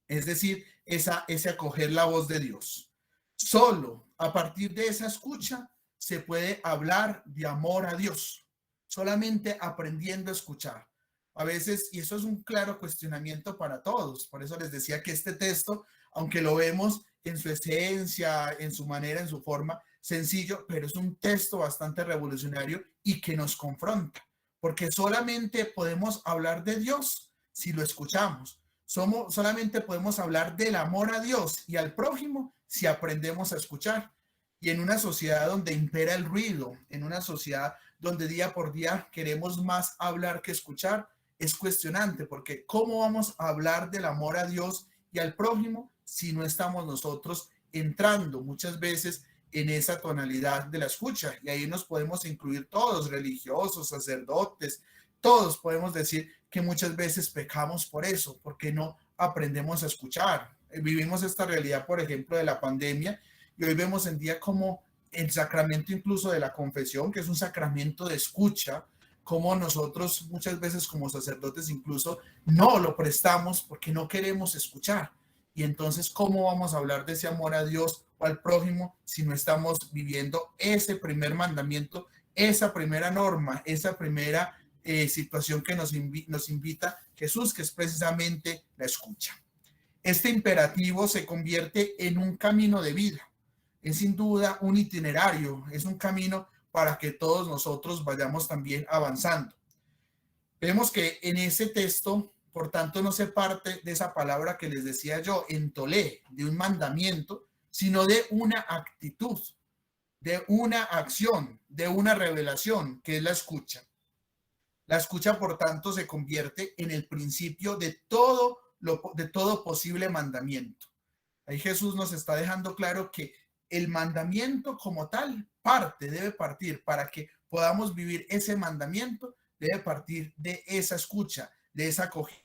Es decir, ese acoger la voz de Dios. Solo a partir de esa escucha se puede hablar de amor a Dios, solamente aprendiendo a escuchar. A veces, y eso es un claro cuestionamiento para todos, por eso les decía que este texto, aunque lo vemos en su esencia, en su manera, en su forma, sencillo, pero es un texto bastante revolucionario y que nos confronta, porque solamente podemos hablar de Dios si lo escuchamos. Solamente podemos hablar del amor a Dios y al prójimo si aprendemos a escuchar. Y en una sociedad donde impera el ruido, en una sociedad donde día por día queremos más hablar que escuchar, es cuestionante, porque ¿cómo vamos a hablar del amor a Dios y al prójimo si no estamos nosotros entrando muchas veces en esa tonalidad de la escucha? Y ahí nos podemos incluir todos, religiosos, sacerdotes, todos podemos decir que muchas veces pecamos por eso, porque no aprendemos a escuchar. Vivimos esta realidad, por ejemplo, de la pandemia, y hoy vemos en día como el sacramento incluso de la confesión, que es un sacramento de escucha, como nosotros muchas veces como sacerdotes incluso no lo prestamos porque no queremos escuchar. Y entonces, ¿cómo vamos a hablar de ese amor a Dios o al prójimo si no estamos viviendo ese primer mandamiento, esa primera norma, esa primera situación que nos invita Jesús, que es precisamente la escucha? Este imperativo se convierte en un camino de vida. Es sin duda un itinerario, es un camino para que todos nosotros vayamos también avanzando. Vemos que en ese texto, por tanto, no se parte de esa palabra que les decía yo, entolé, de un mandamiento, sino de una actitud, de una acción, de una revelación, que es la escucha. La escucha, por tanto, se convierte en el principio de todo posible mandamiento. Ahí Jesús nos está dejando claro que el mandamiento como tal debe partir para que podamos vivir ese mandamiento, debe partir de esa escucha, de esa acogida.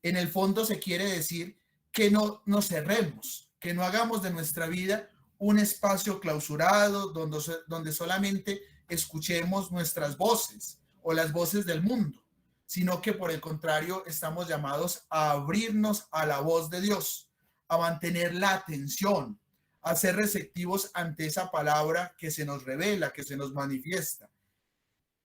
En el fondo se quiere decir que no nos cerremos, que no hagamos de nuestra vida un espacio clausurado donde solamente escuchemos nuestras voces o las voces del mundo, sino que por el contrario estamos llamados a abrirnos a la voz de Dios, a mantener la atención, a ser receptivos ante esa palabra que se nos revela, que se nos manifiesta.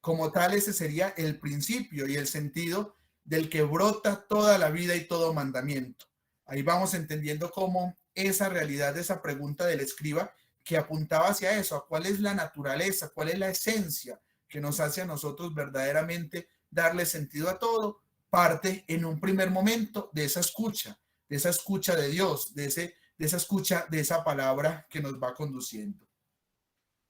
Como tal, ese sería el principio y el sentido del que brota toda la vida y todo mandamiento. Ahí vamos entendiendo cómo esa realidad, esa pregunta del escriba que apuntaba hacia eso, a cuál es la naturaleza, cuál es la esencia que nos hace a nosotros verdaderamente darle sentido a todo, parte en un primer momento de esa escucha de Dios, de esa escucha de esa palabra que nos va conduciendo.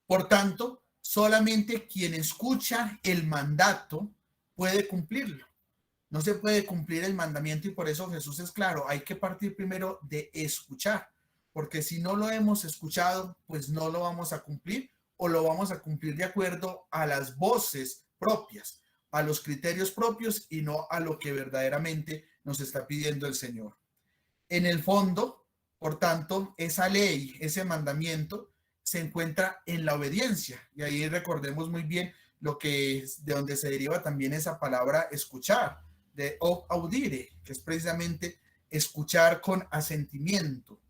Por tanto, solamente quien escucha el mandato puede cumplirlo. No se puede cumplir el mandamiento y por eso Jesús es claro, hay que partir primero de escuchar, porque si no lo hemos escuchado, pues no lo vamos a cumplir o lo vamos a cumplir de acuerdo a las voces propias, a los criterios propios y no a lo que verdaderamente nos está pidiendo el Señor. En el fondo, por tanto, esa ley, ese mandamiento se encuentra en la obediencia y ahí recordemos muy bien lo que es, de donde se deriva también esa palabra escuchar, de audire, que es precisamente escuchar con asentimiento.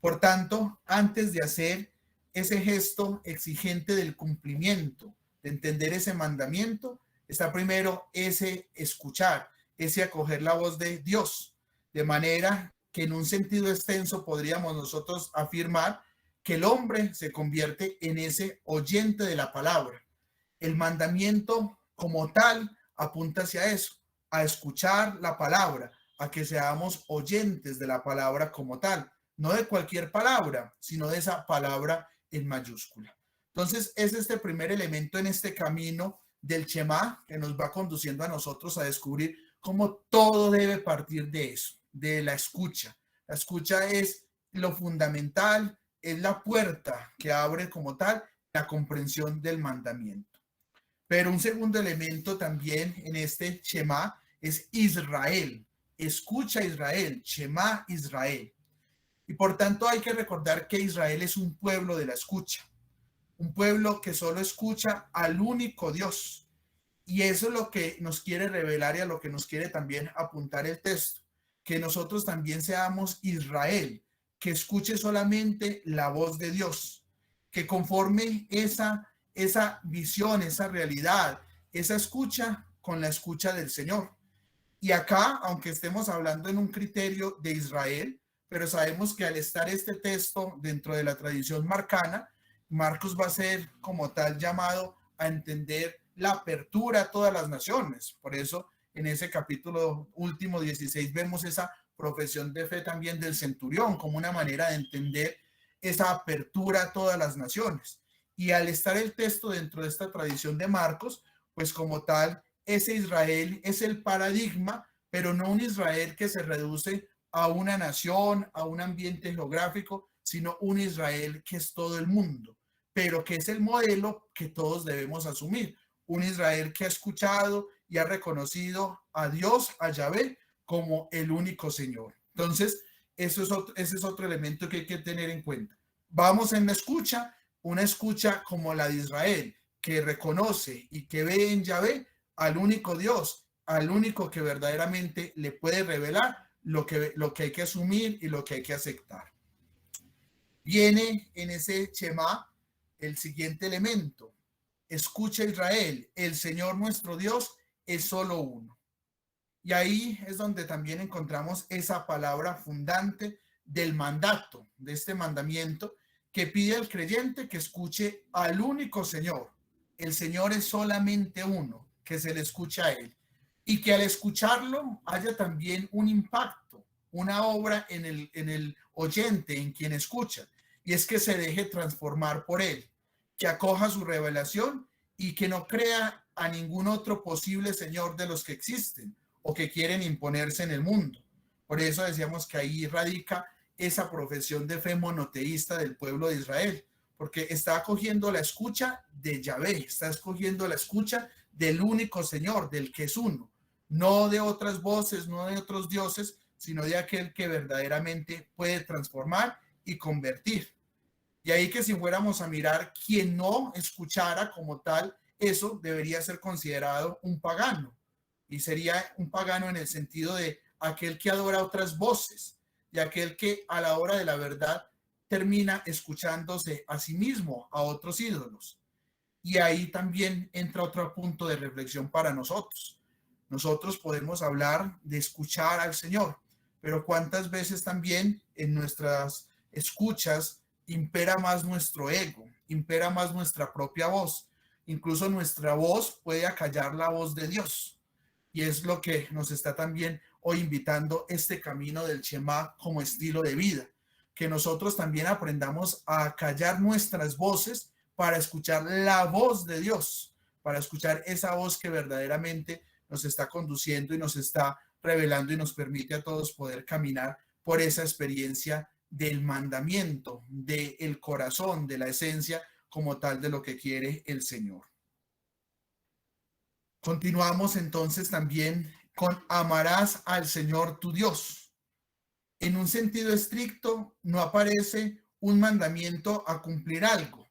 Por tanto, antes de hacer ese gesto exigente del cumplimiento, de entender ese mandamiento, está primero ese escuchar, ese acoger la voz de Dios, de manera que en un sentido extenso podríamos nosotros afirmar que el hombre se convierte en ese oyente de la palabra. El mandamiento como tal apunta hacia eso, a escuchar la palabra, a que seamos oyentes de la palabra como tal, no de cualquier palabra, sino de esa palabra en mayúscula. Entonces, es este primer elemento en este camino del Shema que nos va conduciendo a nosotros a descubrir cómo todo debe partir de eso, de la escucha. La escucha es lo fundamental, es la puerta que abre como tal la comprensión del mandamiento. Pero un segundo elemento también en este Shema es Israel. Escucha Israel, Shema Israel. Y por tanto hay que recordar que Israel es un pueblo de la escucha. un pueblo que solo escucha al único Dios. Y eso es lo que nos quiere revelar y a lo que nos quiere también apuntar el texto, que nosotros también seamos Israel, que escuche solamente la voz de Dios, que conforme esa visión, esa realidad, esa escucha con la escucha del Señor. Y acá, aunque estemos hablando en un criterio de Israel, pero sabemos que al estar este texto dentro de la tradición marcana, Marcos va a ser como tal llamado a entender la apertura a todas las naciones. Por eso en ese capítulo último 16 vemos esa profesión de fe también del centurión como una manera de entender esa apertura a todas las naciones. Y al estar el texto dentro de esta tradición de Marcos, pues como tal, ese Israel es el paradigma, pero no un Israel que se reduce a una nación, a un ambiente geográfico, sino un Israel que es todo el mundo, pero que es el modelo que todos debemos asumir. Un Israel que ha escuchado y ha reconocido a Dios, a Yahvé, como el único Señor. Entonces, ese es otro elemento que hay que tener en cuenta. Vamos en la escucha, una escucha como la de Israel, que reconoce y que ve en Yahvé al único Dios, al único que verdaderamente le puede revelar lo que hay que asumir y lo que hay que aceptar. Viene en ese Shema el siguiente elemento. Escucha Israel, el Señor nuestro Dios es solo uno. Y ahí es donde también encontramos esa palabra fundante del mandato, de este mandamiento que pide al creyente que escuche al único Señor. El Señor es solamente uno, que se le escucha a Él. Y que al escucharlo haya también un impacto, una obra en el oyente, en quien escucha. Y es que se deje transformar por Él, que acoja su revelación y que no crea a ningún otro posible Señor de los que existen o que quieren imponerse en el mundo. Por eso decíamos que ahí radica esa profesión de fe monoteísta del pueblo de Israel, porque está acogiendo la escucha de Yahvé, está escogiendo la escucha del único Señor, del que es uno, no de otras voces, no de otros dioses, sino de aquel que verdaderamente puede transformar y convertir. Y ahí que si fuéramos a mirar quien no escuchara como tal, eso debería ser considerado un pagano. Y sería un pagano en el sentido de aquel que adora otras voces y aquel que a la hora de la verdad termina escuchándose a sí mismo, a otros ídolos. Y ahí también entra otro punto de reflexión para nosotros. Nosotros podemos hablar de escuchar al Señor, pero ¿cuántas veces también en nuestras escuchas impera más nuestro ego, impera más nuestra propia voz? Incluso nuestra voz puede acallar la voz de Dios. Y es lo que nos está también hoy invitando este camino del Shema como estilo de vida. Que nosotros también aprendamos a callar nuestras voces para escuchar la voz de Dios, para escuchar esa voz que verdaderamente nos está conduciendo y nos está revelando y nos permite a todos poder caminar por esa experiencia del mandamiento, del corazón, de la esencia como tal de lo que quiere el Señor. Continuamos entonces también con amarás al Señor tu Dios. En un sentido estricto no aparece un mandamiento a cumplir algo,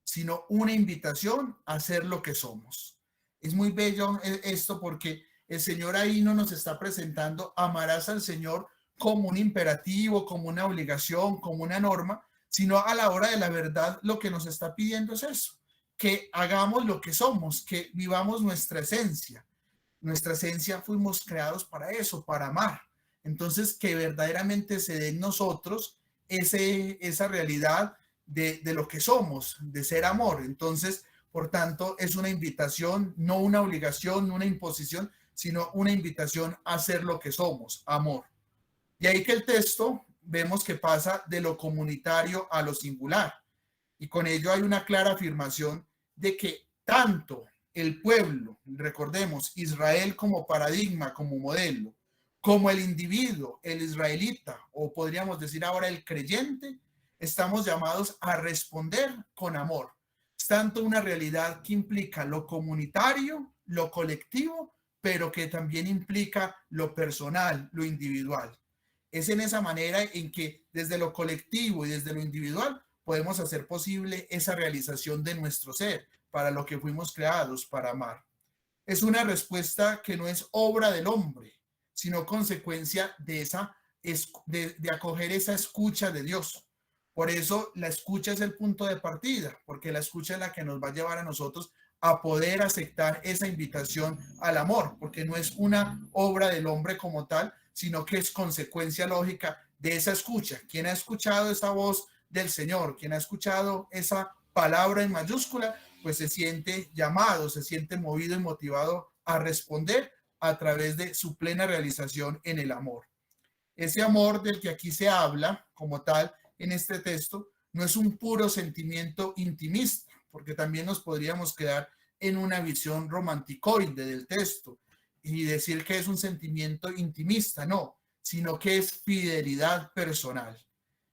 sino una invitación a ser lo que somos. Es muy bello esto porque el Señor ahí no nos está presentando amarás al Señor como un imperativo, como una obligación, como una norma, sino a la hora de la verdad lo que nos está pidiendo es eso, que hagamos lo que somos, que vivamos nuestra esencia. Nuestra esencia fuimos creados para eso, para amar. Entonces, que verdaderamente se dé en nosotros esa realidad de lo que somos, de ser amor. Entonces, por tanto, es una invitación, no una obligación, no una imposición, sino una invitación a ser lo que somos, amor. Y ahí que el texto vemos que pasa de lo comunitario a lo singular. Y con ello hay una clara afirmación de que tanto el pueblo, recordemos, Israel como paradigma, como modelo, como el individuo, el israelita, o podríamos decir ahora el creyente, estamos llamados a responder con amor. Es tanto una realidad que implica lo comunitario, lo colectivo, pero que también implica lo personal, lo individual. Es en esa manera en que desde lo colectivo y desde lo individual podemos hacer posible esa realización de nuestro ser, para lo que fuimos creados, para amar. Es una respuesta que no es obra del hombre, sino consecuencia de acoger esa escucha de Dios. Por eso la escucha es el punto de partida, porque la escucha es la que nos va a llevar a nosotros a poder aceptar esa invitación al amor, porque no es una obra del hombre como tal, sino que es consecuencia lógica de esa escucha. Quien ha escuchado esa voz del Señor, quien ha escuchado esa palabra en mayúscula, pues se siente llamado, se siente movido y motivado a responder a través de su plena realización en el amor. Ese amor del que aquí se habla como tal en este texto no es un puro sentimiento intimista, porque también nos podríamos quedar en una visión romanticoide del texto y decir que es un sentimiento intimista, no, sino que es fidelidad personal.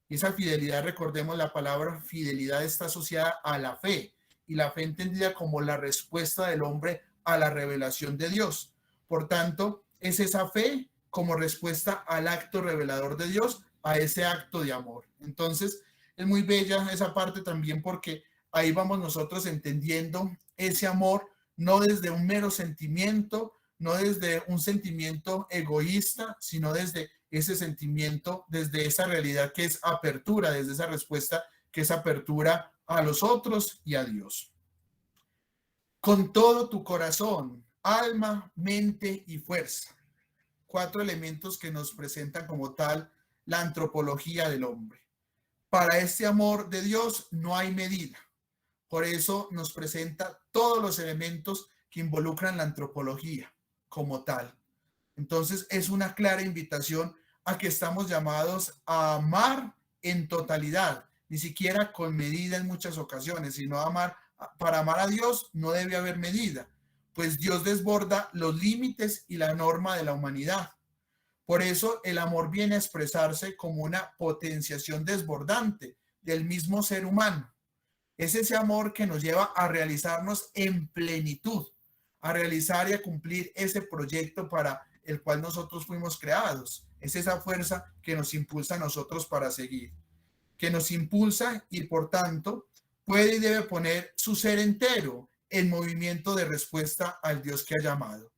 Y esa fidelidad, recordemos, la palabra fidelidad está asociada a la fe, y la fe entendida como la respuesta del hombre a la revelación de Dios. Por tanto, es esa fe como respuesta al acto revelador de Dios, a ese acto de amor. Entonces, es muy bella esa parte también, porque ahí vamos nosotros entendiendo ese amor no desde un mero sentimiento, no desde un sentimiento egoísta, sino desde ese sentimiento, desde esa realidad que es apertura, desde esa respuesta que es apertura a los otros y a Dios. Con todo tu corazón, alma, mente y fuerza. 4 elementos que nos presentan como tal la antropología del hombre. Para este amor de Dios no hay medida. Por eso nos presenta todos los elementos que involucran la antropología como tal. Entonces es una clara invitación a que estamos llamados a amar en totalidad, ni siquiera con medida en muchas ocasiones, sino amar. Para amar a Dios no debe haber medida, pues Dios desborda los límites y la norma de la humanidad. Por eso el amor viene a expresarse como una potenciación desbordante del mismo ser humano. Es ese amor que nos lleva a realizarnos en plenitud, a realizar y a cumplir ese proyecto para el cual nosotros fuimos creados. Es esa fuerza que nos impulsa a nosotros para seguir, que nos impulsa y por tanto puede y debe poner su ser entero en movimiento de respuesta al Dios que ha llamado.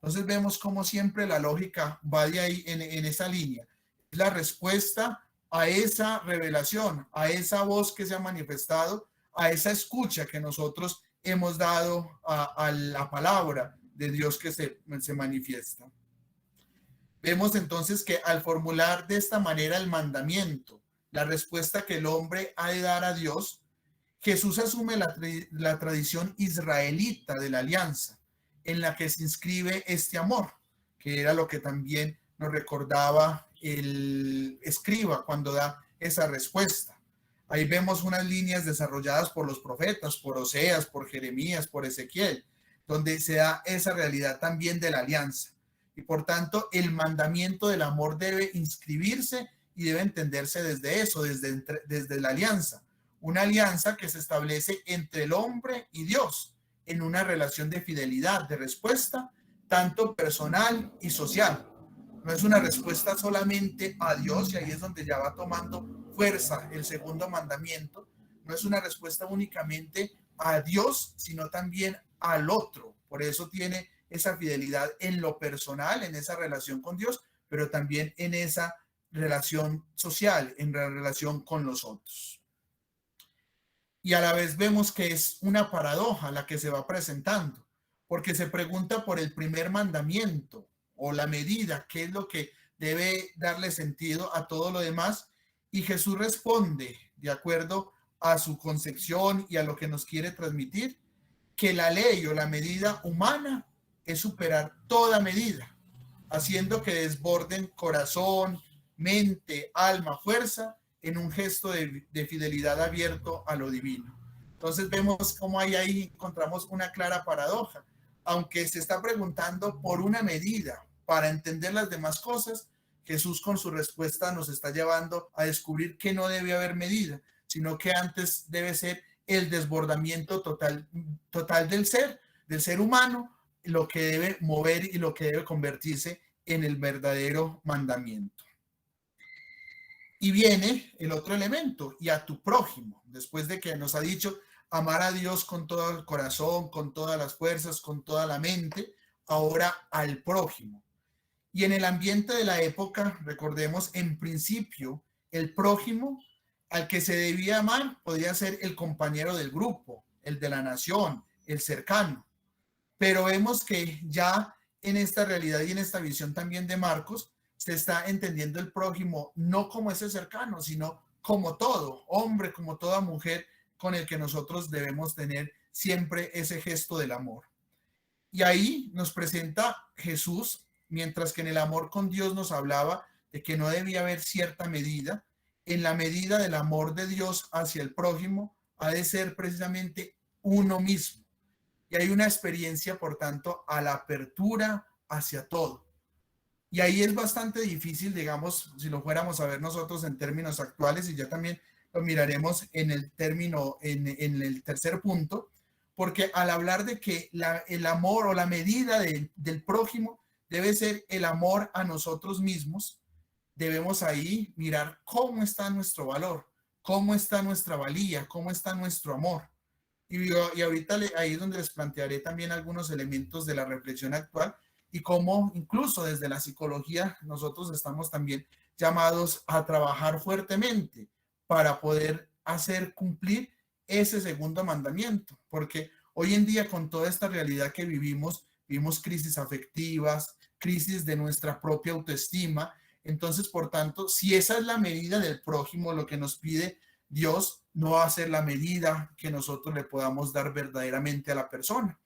Entonces vemos como siempre la lógica va de ahí en esa línea. Es la respuesta a esa revelación, a esa voz que se ha manifestado, a esa escucha que nosotros hemos dado a la palabra de Dios que se manifiesta. Vemos entonces que al formular de esta manera el mandamiento, la respuesta que el hombre ha de dar a Dios, Jesús asume la tradición israelita de la alianza, en la que se inscribe este amor, que era lo que también nos recordaba el escriba cuando da esa respuesta. Ahí vemos unas líneas desarrolladas por los profetas, por Oseas, por Jeremías, por Ezequiel, donde se da esa realidad también de la alianza. Y por tanto, el mandamiento del amor debe inscribirse y debe entenderse desde eso, desde la alianza. Una alianza que se establece entre el hombre y Dios en una relación de fidelidad, de respuesta, tanto personal y social. No es una respuesta solamente a Dios, y ahí es donde ya va tomando fuerza el segundo mandamiento. No es una respuesta únicamente a Dios, sino también al otro. Por eso tiene esa fidelidad en lo personal, en esa relación con Dios, pero también en esa relación social, en la relación con los otros. Y a la vez vemos que es una paradoja la que se va presentando, porque se pregunta por el primer mandamiento o la medida, qué es lo que debe darle sentido a todo lo demás, y Jesús responde, de acuerdo a su concepción y a lo que nos quiere transmitir, que la ley o la medida humana es superar toda medida, haciendo que desborden corazón, mente, alma, fuerza, en un gesto de fidelidad abierto a lo divino. Entonces vemos cómo ahí encontramos una clara paradoja. Aunque se está preguntando por una medida para entender las demás cosas, Jesús con su respuesta nos está llevando a descubrir que no debe haber medida, sino que antes debe ser el desbordamiento total del ser humano, lo que debe mover y lo que debe convertirse en el verdadero mandamiento. Y viene el otro elemento, y a tu prójimo, después de que nos ha dicho amar a Dios con todo el corazón, con todas las fuerzas, con toda la mente, ahora al prójimo. Y en el ambiente de la época, recordemos, en principio, el prójimo al que se debía amar podía ser el compañero del grupo, el de la nación, el cercano. Pero vemos que ya en esta realidad y en esta visión también de Marcos, se está entendiendo el prójimo no como ese cercano, sino como todo hombre, como toda mujer con el que nosotros debemos tener siempre ese gesto del amor. Y ahí nos presenta Jesús, mientras que en el amor con Dios nos hablaba de que no debía haber cierta medida, en la medida del amor de Dios hacia el prójimo ha de ser precisamente uno mismo. Y hay una experiencia, por tanto, a la apertura hacia todo. Y ahí es bastante difícil, digamos, si lo fuéramos a ver nosotros en términos actuales, y ya también lo miraremos en el término, en el tercer punto, porque al hablar de que el amor o la medida del prójimo debe ser el amor a nosotros mismos, debemos ahí mirar cómo está nuestro valor, cómo está nuestra valía, cómo está nuestro amor. Y ahorita ahí es donde les plantearé también algunos elementos de la reflexión actual y cómo incluso desde la psicología nosotros estamos también llamados a trabajar fuertemente para poder hacer cumplir ese segundo mandamiento, porque hoy en día con toda esta realidad que vivimos crisis afectivas, crisis de nuestra propia autoestima. Entonces, por tanto, si esa es la medida del prójimo, lo que nos pide Dios no va a ser la medida que nosotros le podamos dar verdaderamente a la persona,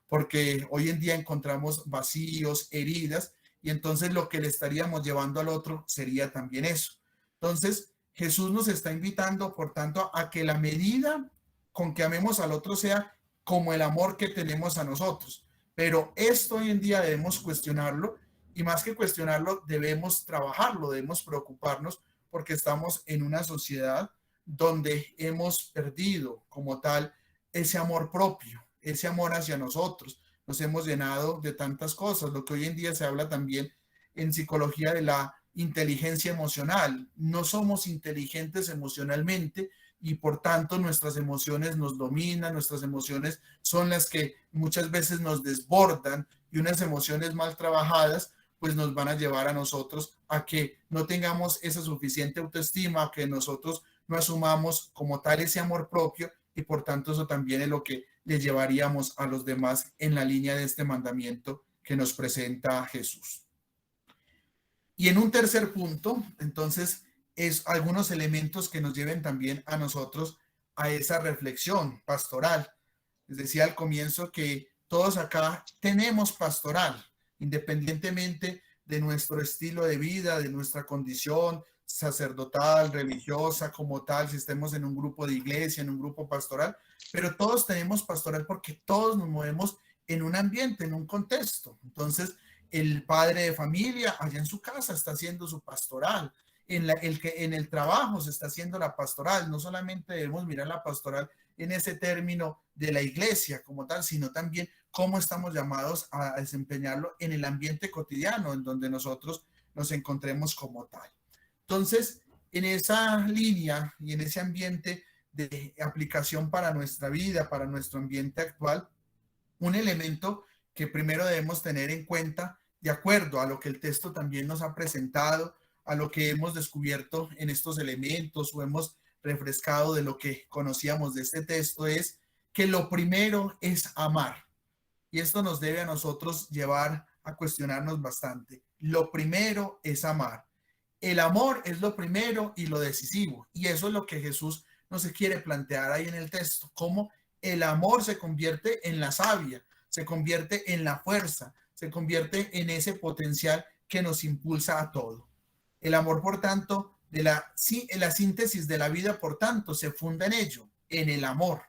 porque hoy en día encontramos vacíos, heridas, y entonces lo que le estaríamos llevando al otro sería también eso. Entonces, Jesús nos está invitando, por tanto, a que la medida con que amemos al otro sea como el amor que tenemos a nosotros. Pero esto hoy en día debemos cuestionarlo, y más que cuestionarlo, debemos trabajarlo, debemos preocuparnos, porque estamos en una sociedad donde hemos perdido como tal ese amor propio, ese amor hacia nosotros. Nos hemos llenado de tantas cosas, lo que hoy en día se habla también en psicología de la inteligencia emocional. No somos inteligentes emocionalmente y por tanto nuestras emociones nos dominan, nuestras emociones son las que muchas veces nos desbordan, y unas emociones mal trabajadas pues nos van a llevar a nosotros a que no tengamos esa suficiente autoestima, a que nosotros no asumamos como tal ese amor propio, y por tanto eso también es lo que le llevaríamos a los demás en la línea de este mandamiento que nos presenta Jesús. Y en un tercer punto, entonces, es algunos elementos que nos lleven también a nosotros a esa reflexión pastoral. Les decía al comienzo que todos acá tenemos pastoral, independientemente de nuestro estilo de vida, de nuestra condición sacerdotal, religiosa, como tal, si estemos en un grupo de iglesia, en un grupo pastoral, pero todos tenemos pastoral porque todos nos movemos en un ambiente, en un contexto. Entonces, el padre de familia allá en su casa está haciendo su pastoral, en el trabajo se está haciendo la pastoral. No solamente debemos mirar la pastoral en ese término de la iglesia como tal, sino también cómo estamos llamados a desempeñarlo en el ambiente cotidiano en donde nosotros nos encontremos como tal. Entonces, en esa línea y en ese ambiente de aplicación para nuestra vida, para nuestro ambiente actual, un elemento que primero debemos tener en cuenta, de acuerdo a lo que el texto también nos ha presentado, a lo que hemos descubierto en estos elementos o hemos refrescado de lo que conocíamos de este texto, es que lo primero es amar. Y esto nos debe a nosotros llevar a cuestionarnos bastante. Lo primero es amar. El amor es lo primero y lo decisivo. Y eso es lo que Jesús nos quiere plantear ahí en el texto. Cómo el amor se convierte en la savia, se convierte en la fuerza, se convierte en ese potencial que nos impulsa a todo. El amor, por tanto, la síntesis de la vida, por tanto, se funda en ello, en el amor.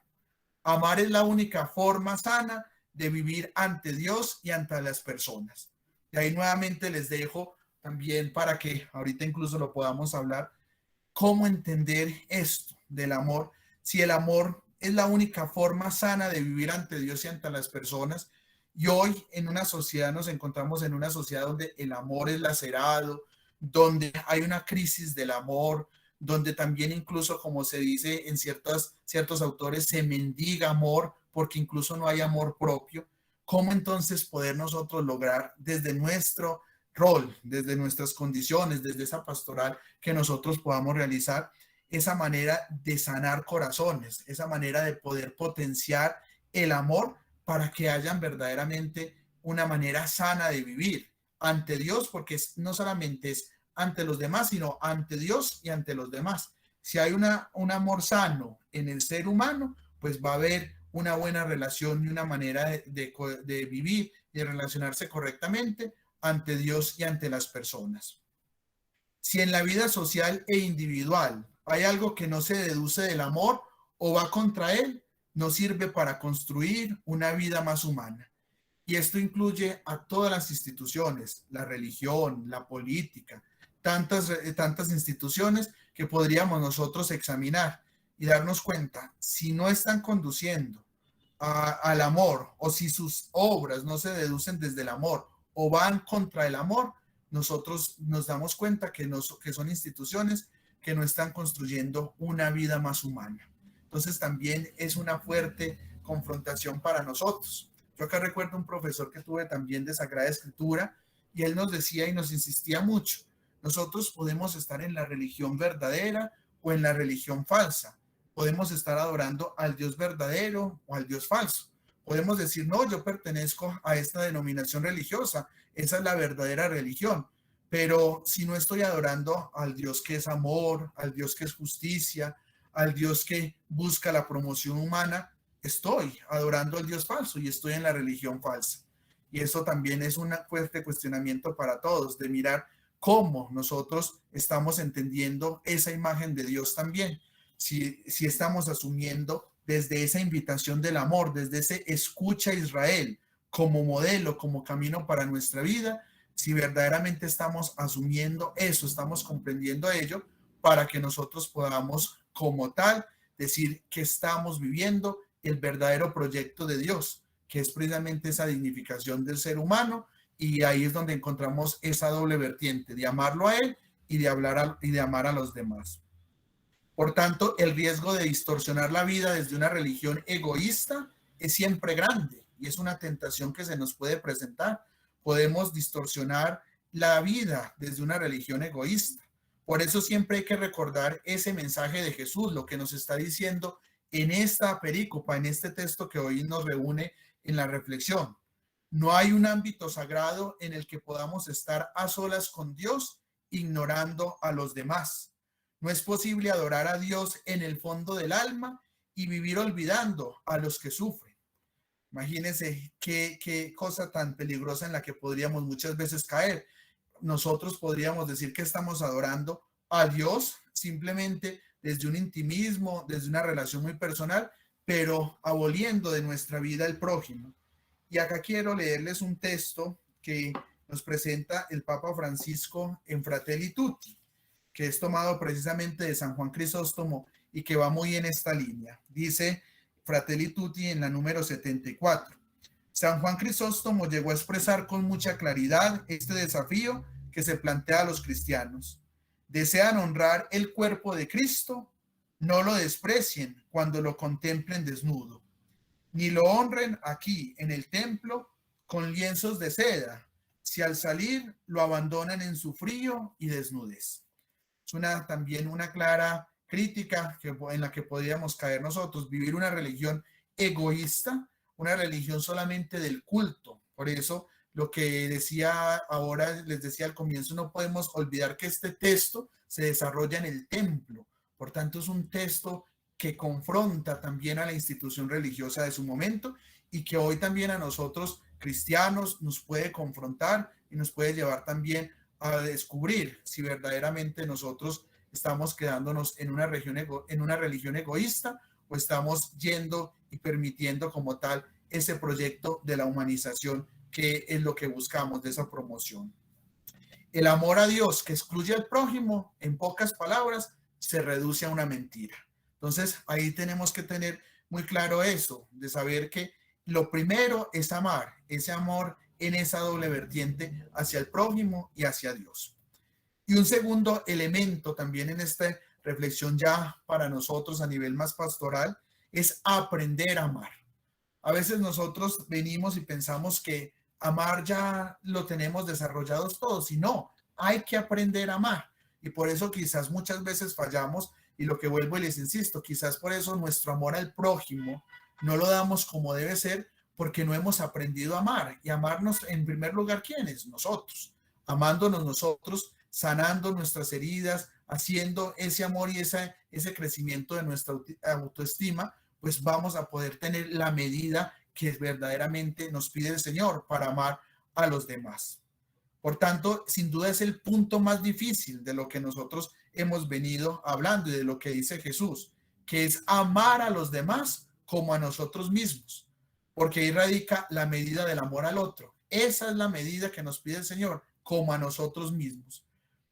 Amar es la única forma sana de vivir ante Dios y ante las personas. Y ahí nuevamente les dejo también para que ahorita incluso lo podamos hablar, cómo entender esto del amor, si el amor es la única forma sana de vivir ante Dios y ante las personas. Y hoy en una sociedad nos encontramos en una sociedad donde el amor es lacerado, donde hay una crisis del amor, donde también incluso, como se dice en ciertos autores, se mendiga amor porque incluso no hay amor propio. ¿Cómo entonces poder nosotros lograr desde nuestro rol, desde nuestras condiciones, desde esa pastoral que nosotros podamos realizar, esa manera de sanar corazones, esa manera de poder potenciar el amor para que hayan verdaderamente una manera sana de vivir ante Dios, porque no solamente es ante los demás, sino ante Dios y ante los demás? Si hay un amor sano en el ser humano, pues va a haber una buena relación y una manera de vivir y de relacionarse correctamente ante Dios y ante las personas. Si en la vida social e individual hay algo que no se deduce del amor o va contra él, no sirve para construir una vida más humana. Y esto incluye a todas las instituciones, la religión, la política, tantas instituciones que podríamos nosotros examinar y darnos cuenta si no están conduciendo al amor, o si sus obras no se deducen desde el amor o van contra el amor, nosotros nos damos cuenta que son instituciones que no están construyendo una vida más humana. Entonces también es una fuerte confrontación para nosotros. Yo acá recuerdo un profesor que tuve también de Sagrada Escritura, y él nos decía y nos insistía mucho: nosotros podemos estar en la religión verdadera o en la religión falsa. Podemos estar adorando al Dios verdadero o al Dios falso. Podemos decir, no, yo pertenezco a esta denominación religiosa, esa es la verdadera religión. Pero si no estoy adorando al Dios que es amor, al Dios que es justicia, al Dios que busca la promoción humana, estoy adorando al Dios falso y estoy en la religión falsa. Y eso también es un fuerte cuestionamiento para todos, de mirar cómo nosotros estamos entendiendo esa imagen de Dios también. Si estamos asumiendo desde esa invitación del amor, desde ese escucha a Israel como modelo, como camino para nuestra vida, si verdaderamente estamos asumiendo eso, estamos comprendiendo ello, para que nosotros podamos como tal decir que estamos viviendo el verdadero proyecto de Dios, que es precisamente esa dignificación del ser humano. Y ahí es donde encontramos esa doble vertiente de amarlo a él y de amar a los demás. Por tanto, el riesgo de distorsionar la vida desde una religión egoísta es siempre grande y es una tentación que se nos puede presentar. Podemos distorsionar la vida desde una religión egoísta. Por eso siempre hay que recordar ese mensaje de Jesús, lo que nos está diciendo en esta perícopa, en este texto que hoy nos reúne en la reflexión. No hay un ámbito sagrado en el que podamos estar a solas con Dios, ignorando a los demás. No es posible adorar a Dios en el fondo del alma y vivir olvidando a los que sufren. Imagínense qué cosa tan peligrosa en la que podríamos muchas veces caer. Nosotros podríamos decir que estamos adorando a Dios simplemente desde un intimismo, desde una relación muy personal, pero aboliendo de nuestra vida el prójimo. Y acá quiero leerles un texto que nos presenta el Papa Francisco en Fratelli Tutti, que es tomado precisamente de San Juan Crisóstomo y que va muy en esta línea. Dice Fratelli Tutti en la número 74. San Juan Crisóstomo llegó a expresar con mucha claridad este desafío que se plantea a los cristianos. Desean honrar el cuerpo de Cristo, no lo desprecien cuando lo contemplen desnudo, ni lo honren aquí en el templo con lienzos de seda, si al salir lo abandonan en su frío y desnudez. Es también una clara crítica en la que podríamos caer nosotros, vivir una religión egoísta, una religión solamente del culto. Por eso lo que decía ahora, les decía al comienzo, no podemos olvidar que este texto se desarrolla en el templo. Por tanto, es un texto que confronta también a la institución religiosa de su momento y que hoy también a nosotros cristianos nos puede confrontar y nos puede llevar también a descubrir si verdaderamente nosotros estamos quedándonos en una religión egoísta o estamos yendo y permitiendo como tal ese proyecto de la humanización que es lo que buscamos, de esa promoción. El amor a Dios que excluye al prójimo, en pocas palabras, se reduce a una mentira. Entonces, ahí tenemos que tener muy claro eso, de saber que lo primero es amar, ese amor en esa doble vertiente hacia el prójimo y hacia Dios. Y un segundo elemento también en esta reflexión ya para nosotros a nivel más pastoral es aprender a amar. A veces nosotros venimos y pensamos que amar ya lo tenemos desarrollados todos, y no, hay que aprender a amar. Y por eso quizás muchas veces fallamos, y lo que vuelvo y les insisto, quizás por eso nuestro amor al prójimo no lo damos como debe ser, porque no hemos aprendido a amar. Y amarnos en primer lugar, ¿quiénes? Nosotros. Amándonos nosotros, sanando nuestras heridas, haciendo ese amor y ese crecimiento de nuestra autoestima, pues vamos a poder tener la medida que verdaderamente nos pide el Señor para amar a los demás. Por tanto, sin duda es el punto más difícil de lo que nosotros hemos venido hablando y de lo que dice Jesús, que es amar a los demás como a nosotros mismos, porque ahí radica la medida del amor al otro. Esa es la medida que nos pide el Señor, como a nosotros mismos.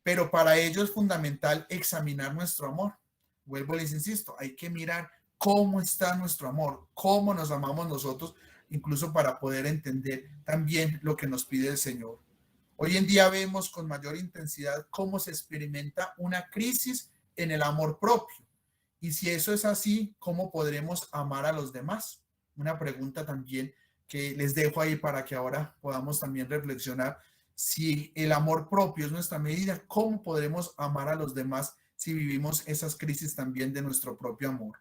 Pero para ello es fundamental examinar nuestro amor. Vuelvo y les insisto, hay que mirar cómo está nuestro amor, cómo nos amamos nosotros, incluso para poder entender también lo que nos pide el Señor. Hoy en día vemos con mayor intensidad cómo se experimenta una crisis en el amor propio. Y si eso es así, ¿cómo podremos amar a los demás? Una pregunta también que les dejo ahí para que ahora podamos también reflexionar. Si el amor propio es nuestra medida, ¿cómo podremos amar a los demás si vivimos esas crisis también de nuestro propio amor?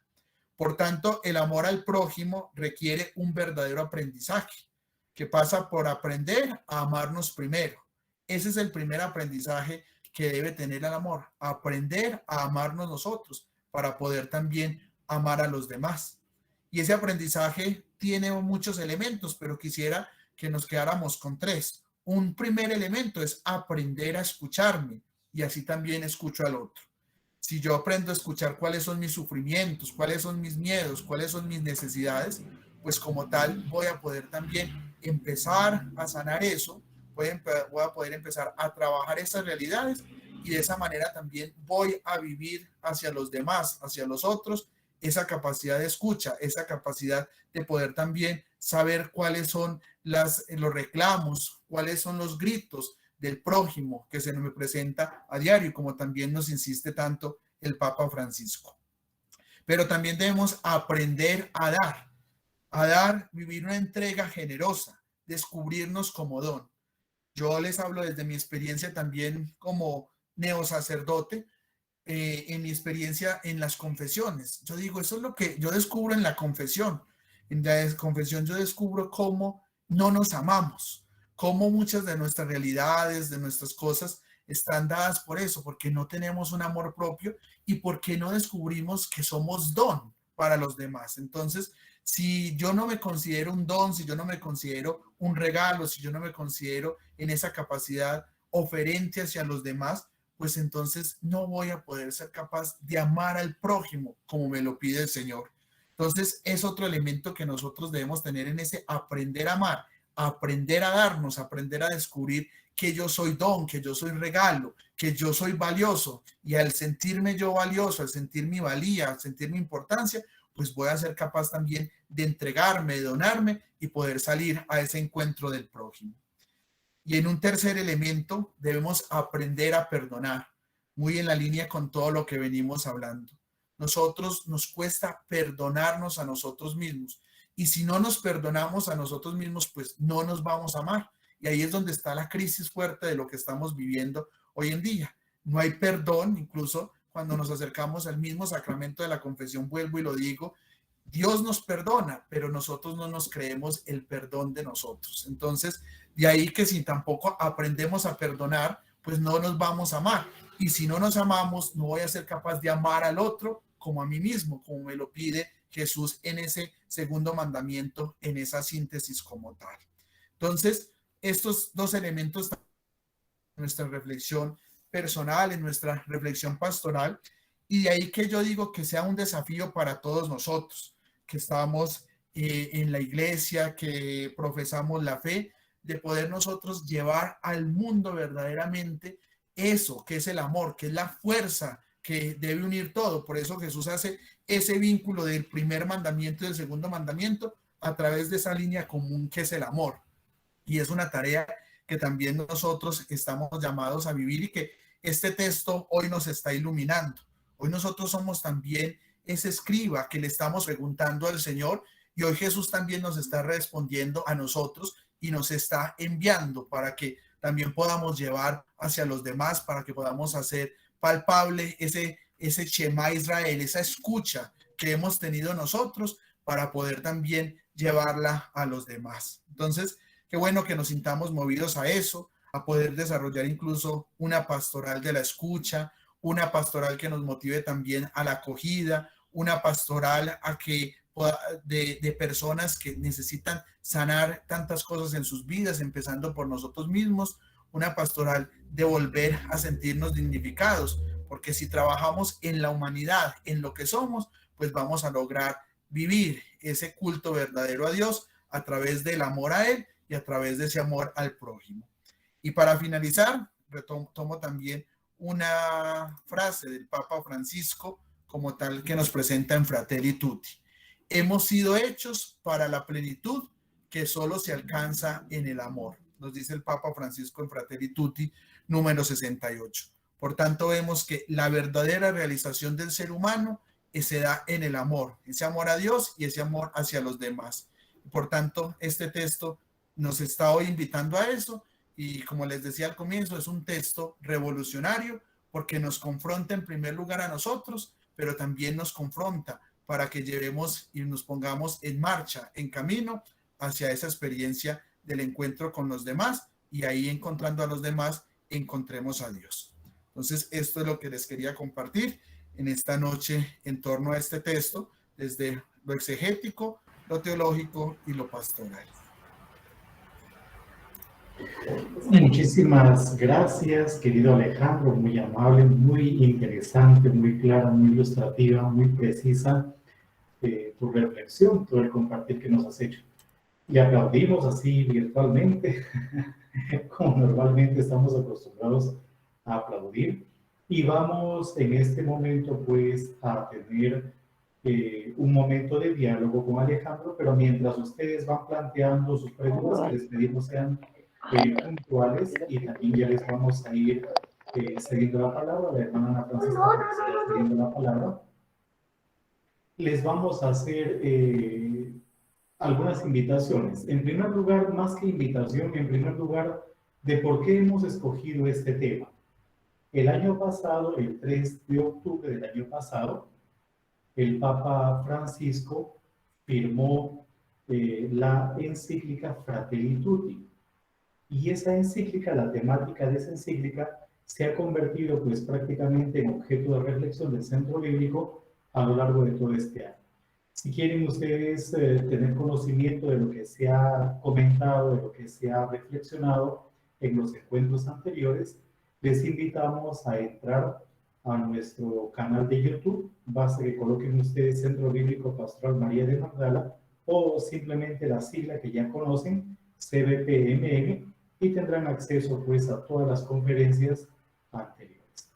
Por tanto, el amor al prójimo requiere un verdadero aprendizaje que pasa por aprender a amarnos primero. Ese es el primer aprendizaje que debe tener el amor, aprender a amarnos nosotros para poder también amar a los demás. Y ese aprendizaje tiene muchos elementos, pero quisiera que nos quedáramos con tres. Un primer elemento es aprender a escucharme y así también escucho al otro. Si yo aprendo a escuchar cuáles son mis sufrimientos, cuáles son mis miedos, cuáles son mis necesidades, pues como tal voy a poder también empezar a sanar eso, voy a poder empezar a trabajar esas realidades y de esa manera también voy a vivir hacia los demás, hacia los otros, esa capacidad de escucha, esa capacidad de poder también saber cuáles son los reclamos, cuáles son los gritos del prójimo que se me presenta a diario, como también nos insiste tanto el Papa Francisco. Pero también debemos aprender a dar, vivir una entrega generosa, descubrirnos como don. Yo les hablo desde mi experiencia también como neosacerdote, en mi experiencia en las confesiones. Yo digo, eso es lo que yo descubro en la confesión. En la confesión yo descubro cómo no nos amamos, cómo muchas de nuestras realidades, de nuestras cosas, están dadas por eso, porque no tenemos un amor propio y porque no descubrimos que somos don para los demás. Entonces, si yo no me considero un don, si yo no me considero un regalo, si yo no me considero en esa capacidad oferente hacia los demás, pues entonces no voy a poder ser capaz de amar al prójimo como me lo pide el Señor. Entonces es otro elemento que nosotros debemos tener en ese aprender a amar, aprender a darnos, aprender a descubrir que yo soy don, que yo soy regalo, que yo soy valioso. Y al sentirme yo valioso, al sentir mi valía, al sentir mi importancia, pues voy a ser capaz también de entregarme, de donarme y poder salir a ese encuentro del prójimo. Y en un tercer elemento debemos aprender a perdonar, muy en la línea con todo lo que venimos hablando. Nosotros nos cuesta perdonarnos a nosotros mismos. Y si no nos perdonamos a nosotros mismos, pues no nos vamos a amar. Y ahí es donde está la crisis fuerte de lo que estamos viviendo hoy en día. No hay perdón, incluso cuando nos acercamos al mismo sacramento de la confesión, vuelvo y lo digo, Dios nos perdona, pero nosotros no nos creemos el perdón de nosotros. Entonces, de ahí que si tampoco aprendemos a perdonar, pues no nos vamos a amar. Y si no nos amamos, no voy a ser capaz de amar al otro como a mí mismo, como me lo pide Jesús en ese segundo mandamiento, en esa síntesis como tal. Entonces, estos dos elementos en nuestra reflexión personal, en nuestra reflexión pastoral, y de ahí que yo digo que sea un desafío para todos nosotros, que estamos en la iglesia, que profesamos la fe, de poder nosotros llevar al mundo verdaderamente eso, que es el amor, que es la fuerza que debe unir todo. Por eso Jesús hace ese vínculo del primer mandamiento y del segundo mandamiento a través de esa línea común que es el amor. Y es una tarea que también nosotros estamos llamados a vivir y que este texto hoy nos está iluminando. Hoy nosotros somos también ese escriba que le estamos preguntando al Señor, y hoy Jesús también nos está respondiendo a nosotros y nos está enviando para que también podamos llevar hacia los demás, para que podamos hacer palpable ese Shema Israel, esa escucha que hemos tenido nosotros, para poder también llevarla a los demás. Entonces, qué bueno que nos sintamos movidos a eso, a poder desarrollar incluso una pastoral de la escucha, una pastoral que nos motive también a la acogida, una pastoral a que de personas que necesitan sanar tantas cosas en sus vidas, empezando por nosotros mismos, una pastoral de volver a sentirnos dignificados, porque si trabajamos en la humanidad, en lo que somos, pues vamos a lograr vivir ese culto verdadero a Dios a través del amor a Él y a través de ese amor al prójimo. Y para finalizar, tomo también una frase del Papa Francisco como tal que nos presenta en Fratelli Tutti. Hemos sido hechos para la plenitud que solo se alcanza en el amor, nos dice el Papa Francisco en Fratelli Tutti número 68. Por tanto, vemos que la verdadera realización del ser humano se da en el amor, ese amor a Dios y ese amor hacia los demás. Por tanto, este texto nos está hoy invitando a eso, y como les decía al comienzo, es un texto revolucionario porque nos confronta en primer lugar a nosotros, pero también nos confronta para que llevemos y nos pongamos en marcha, en camino hacia esa experiencia del encuentro con los demás, y ahí, encontrando a los demás, encontremos a Dios. Entonces, esto es lo que les quería compartir en esta noche en torno a este texto, desde lo exegético, lo teológico y lo pastoral. Muchísimas gracias, querido Alejandro, muy amable, muy interesante, muy clara, muy ilustrativa, muy precisa tu reflexión, todo el compartir que nos has hecho. Y aplaudimos así virtualmente, como normalmente estamos acostumbrados a aplaudir. Y vamos en este momento pues a tener un momento de diálogo con Alejandro, pero mientras ustedes van planteando sus preguntas, les pedimos sean puntuales, y también ya les vamos a ir cediendo la palabra. La hermana Ana Francisca cediendo la palabra. Les vamos a hacer algunas invitaciones. En primer lugar, más que invitación, en primer lugar, de por qué hemos escogido este tema. El año pasado, el 3 de octubre del año pasado, el Papa Francisco firmó la encíclica Fratelli Tutti. Y esa encíclica, la temática de esa encíclica, se ha convertido pues prácticamente en objeto de reflexión del Centro Bíblico a lo largo de todo este año. Si quieren ustedes tener conocimiento de lo que se ha comentado, de lo que se ha reflexionado en los encuentros anteriores, les invitamos a entrar a nuestro canal de YouTube. Basta que coloquen ustedes Centro Bíblico Pastoral María de Magdala, o simplemente la sigla que ya conocen, CBPMM, y tendrán acceso pues a todas las conferencias anteriores.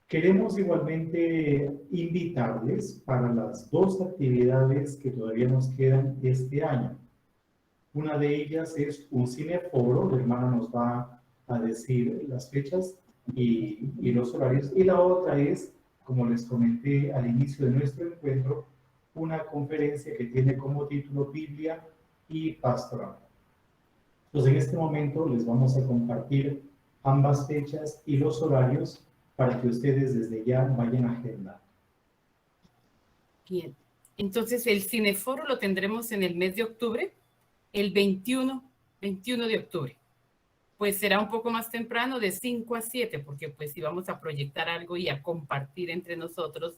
Queremos igualmente invitarles para las dos actividades que todavía nos quedan este año. Una de ellas es un cineforo, la hermana nos va a decir las fechas y los horarios, y la otra es, como les comenté al inicio de nuestro encuentro, una conferencia que tiene como título Biblia y Pastoral. Entonces, en este momento les vamos a compartir ambas fechas y los horarios para que ustedes desde ya vayan agendando. Bien, entonces el cineforo lo tendremos en el mes de octubre, el 21 de octubre. Pues será un poco más temprano, de 5 a 7, porque pues si vamos a proyectar algo y a compartir entre nosotros,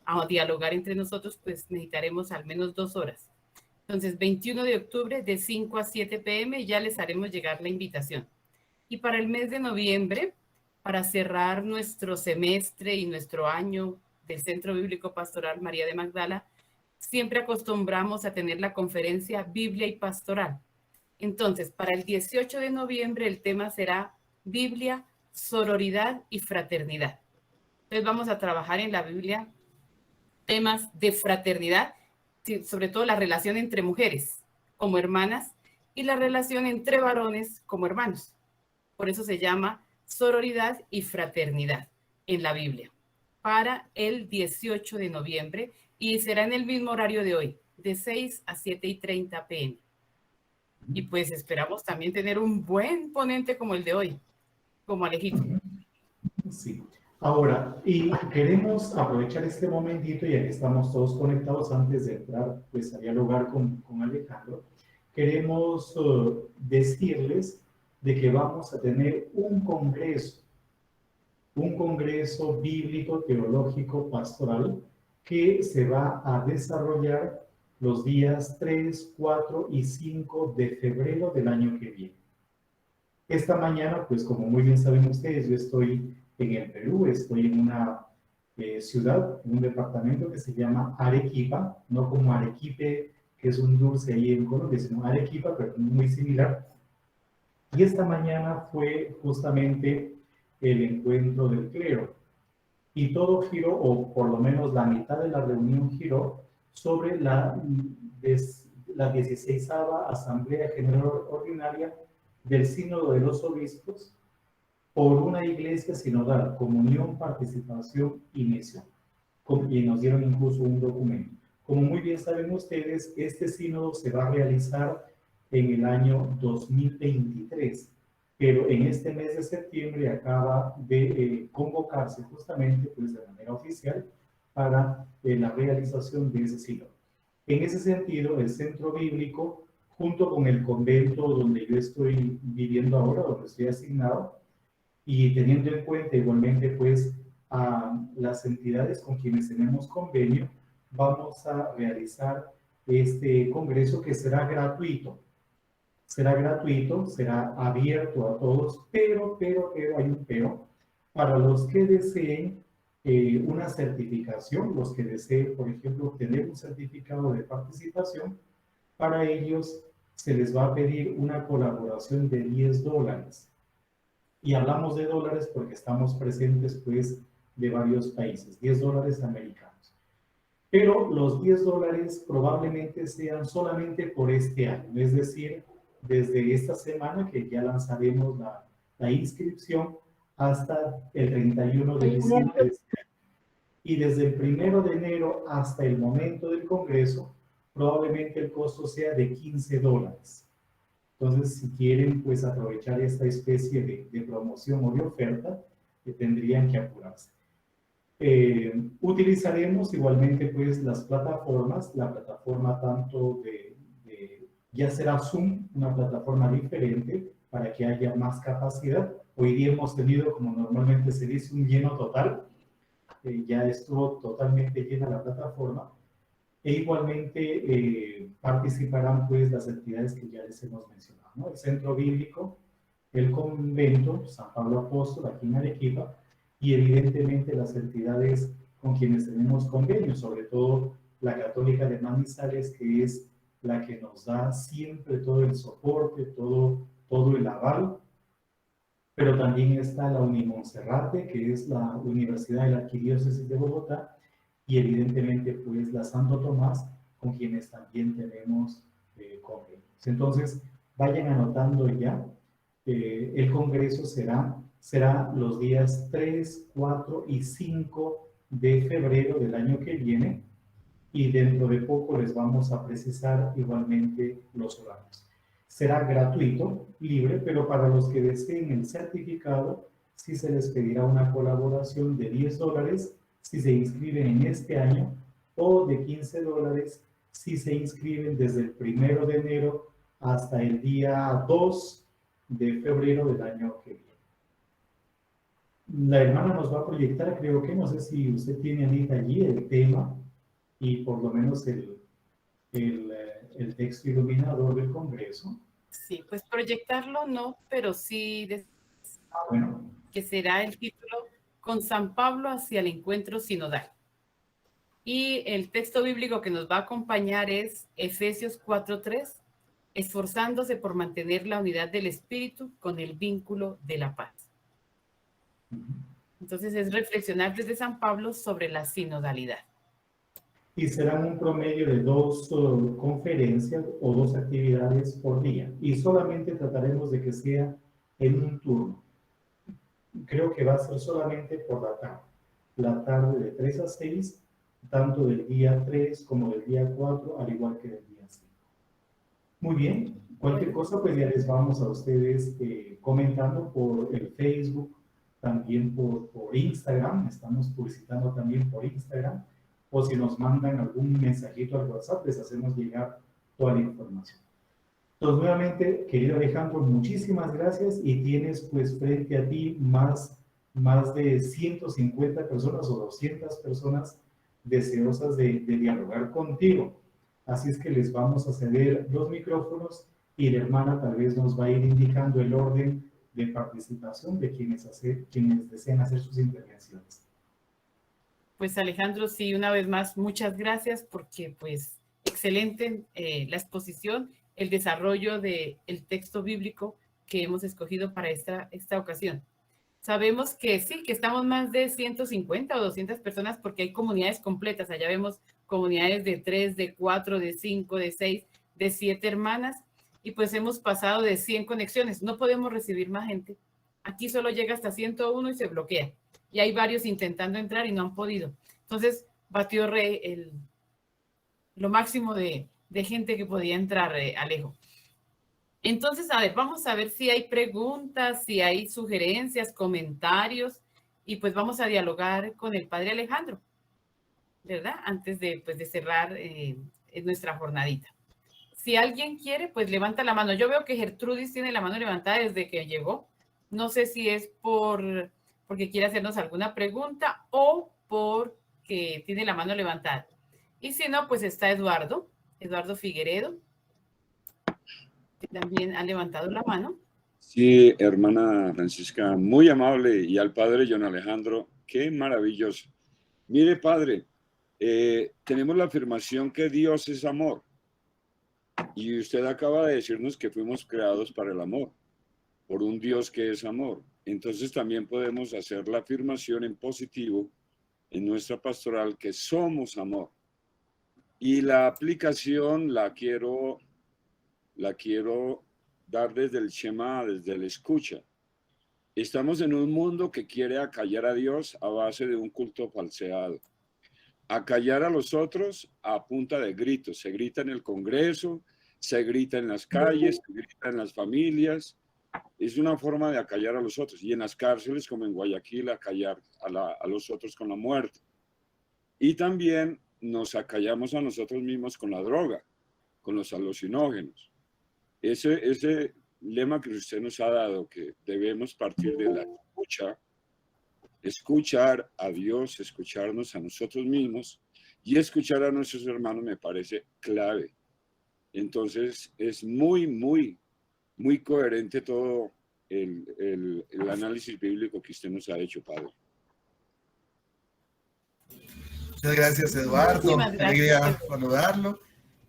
a dialogar entre nosotros, pues necesitaremos al menos 2 horas. Entonces, 21 de octubre, de 5 a 7 p.m., ya les haremos llegar la invitación. Y para el mes de noviembre, para cerrar nuestro semestre y nuestro año del Centro Bíblico Pastoral María de Magdala, siempre acostumbramos a tener la conferencia Biblia y Pastoral. Entonces, para el 18 de noviembre, el tema será Biblia, sororidad y fraternidad. Entonces, vamos a trabajar en la Biblia temas de fraternidad, sobre todo la relación entre mujeres como hermanas y la relación entre varones como hermanos. por eso se llama sororidad y fraternidad en la Biblia, para el 18 de noviembre y será en el mismo horario de hoy, de 6 a 7:30 p.m. Y pues esperamos también tener un buen ponente como el de hoy, como Alejito. Sí. Ahora, y queremos aprovechar este momentito, ya que estamos todos conectados antes de entrar pues, a dialogar con Alejandro, queremos decirles de que vamos a tener un congreso bíblico, teológico, pastoral, que se va a desarrollar los días 3, 4 y 5 de febrero del año que viene. Esta mañana, pues como muy bien saben ustedes, yo estoy en el Perú, estoy en una ciudad, en un departamento que se llama Arequipa, no como Arequipe, que es un dulce ahí en Colombia, sino Arequipa, pero muy similar. Y esta mañana fue justamente el encuentro del clero. Y todo giró, o por lo menos la mitad de la reunión giró, sobre la 16ª Asamblea General Ordinaria del Sínodo de los Obispos por una iglesia sinodal, comunión, participación y misión. Y nos dieron incluso un documento. Como muy bien saben ustedes, este sínodo se va a realizar en el año 2023, pero en este mes de septiembre acaba de convocarse justamente pues, de manera oficial para la realización de ese sínodo. En ese sentido, el Centro Bíblico, junto con el convento donde yo estoy viviendo ahora, donde estoy asignado, y teniendo en cuenta igualmente pues a las entidades con quienes tenemos convenio, vamos a realizar este congreso que será gratuito. Será gratuito, será abierto a todos, pero hay un pero. Para los que deseen una certificación, los que deseen, por ejemplo, obtener un certificado de participación, para ellos se les va a pedir una colaboración de $10. Y hablamos de dólares porque estamos presentes, pues, de varios países, $10 americanos. Pero los $10 probablemente sean solamente por este año, es decir, desde esta semana que ya lanzaremos la inscripción hasta el 31 de diciembre de este año. Y desde el 1 de enero hasta el momento del Congreso, probablemente el costo sea de $15. Entonces, si quieren pues aprovechar esta especie de promoción o de oferta, tendrían que apurarse. Utilizaremos igualmente pues las plataformas, la plataforma tanto ya será Zoom, una plataforma diferente para que haya más capacidad. Hoy día hemos tenido, como normalmente se dice, un lleno total. Ya estuvo totalmente llena la plataforma. E igualmente participarán pues las actividades que ya les hemos mencionado, ¿no? El Centro Bíblico, el Convento, San Pablo Apóstol, aquí en Arequipa, y evidentemente las entidades con quienes tenemos convenios, sobre todo la Católica de Manizales, que es la que nos da siempre todo el soporte, todo el aval, pero también está la Unimonserrate, que es la Universidad de la Arquidiócesis de Bogotá, y evidentemente pues la Santo Tomás, con quienes también tenemos convenios. Entonces, vayan anotando ya, el congreso será los días 3, 4 y 5 de febrero del año que viene, y dentro de poco les vamos a precisar igualmente los horarios. Será gratuito, libre, pero para los que deseen el certificado, sí se les pedirá una colaboración de $10 si se inscriben en este año, o de $15 si se inscriben desde el 1 de enero hasta el día 2 de febrero del año que viene. La hermana nos va a proyectar, creo que, no sé si usted tiene, Anita, allí el tema y por lo menos el texto iluminador del Congreso. Sí, pues proyectarlo no, pero sí Bueno. Que será el título Con San Pablo hacia el encuentro sinodal. Y el texto bíblico que nos va a acompañar es Efesios 4:3, esforzándose por mantener la unidad del Espíritu con el vínculo de la paz. Entonces es reflexionar desde San Pablo sobre la sinodalidad. Y serán un promedio de 2 conferencias o 2 actividades por día. Y solamente trataremos de que sea en un turno. Creo que va a ser solamente por la tarde de 3 a 6, tanto del día 3 como del día 4, al igual que del día 5. Muy bien, cualquier cosa pues ya les vamos a ustedes comentando por el Facebook, también por Instagram, estamos publicitando también por Instagram, o si nos mandan algún mensajito al WhatsApp, les hacemos llegar toda la información. Entonces, nuevamente, querido Alejandro, muchísimas gracias y tienes pues frente a ti más de 150 personas o 200 personas deseosas de dialogar contigo. Así es que les vamos a ceder los micrófonos y la hermana tal vez nos va a ir indicando el orden de participación de quienes desean hacer sus intervenciones. Pues Alejandro, sí, una vez más, muchas gracias porque pues excelente la exposición, el desarrollo del texto bíblico que hemos escogido para esta ocasión. Sabemos que sí, que estamos más de 150 o 200 personas porque hay comunidades completas. Allá vemos comunidades de 3, de 4, de 5, de 6, de 7 hermanas y pues hemos pasado de 100 conexiones. No podemos recibir más gente. Aquí solo llega hasta 101 y se bloquea. Y hay varios intentando entrar y no han podido. Entonces, batió lo máximo de gente que podía entrar, Alejo. Entonces, a ver, vamos a ver si hay preguntas, si hay sugerencias, comentarios, y pues vamos a dialogar con el padre Alejandro, ¿verdad? Antes de cerrar nuestra jornadita. Si alguien quiere, pues levanta la mano. Yo veo que Gertrudis tiene la mano levantada desde que llegó. No sé si es porque quiere hacernos alguna pregunta o porque tiene la mano levantada. Y si no, pues está Eduardo Figueredo, que también ha levantado la mano. Sí, hermana Francisca, muy amable, y al padre John Alejandro, qué maravilloso. Mire, padre, tenemos la afirmación que Dios es amor, y usted acaba de decirnos que fuimos creados para el amor, por un Dios que es amor. Entonces también podemos hacer la afirmación en positivo en nuestra pastoral que somos amor. Y la aplicación la quiero dar desde el Shema, desde el escucha. Estamos en un mundo que quiere acallar a Dios a base de un culto falseado. Acallar a los otros a punta de gritos. Se grita en el Congreso, se grita en las calles, se grita en las familias. Es una forma de acallar a los otros. Y en las cárceles, como en Guayaquil, acallar a los otros con la muerte. Y también nos acallamos a nosotros mismos con la droga, con los alucinógenos. Ese lema que usted nos ha dado, que debemos partir de la escucha, escuchar a Dios, escucharnos a nosotros mismos y escuchar a nuestros hermanos, me parece clave. Entonces es muy, muy, muy coherente todo el análisis bíblico que usted nos ha hecho, padre. Muchas gracias, Eduardo. Muchísimas gracias. Alegría saludarlo.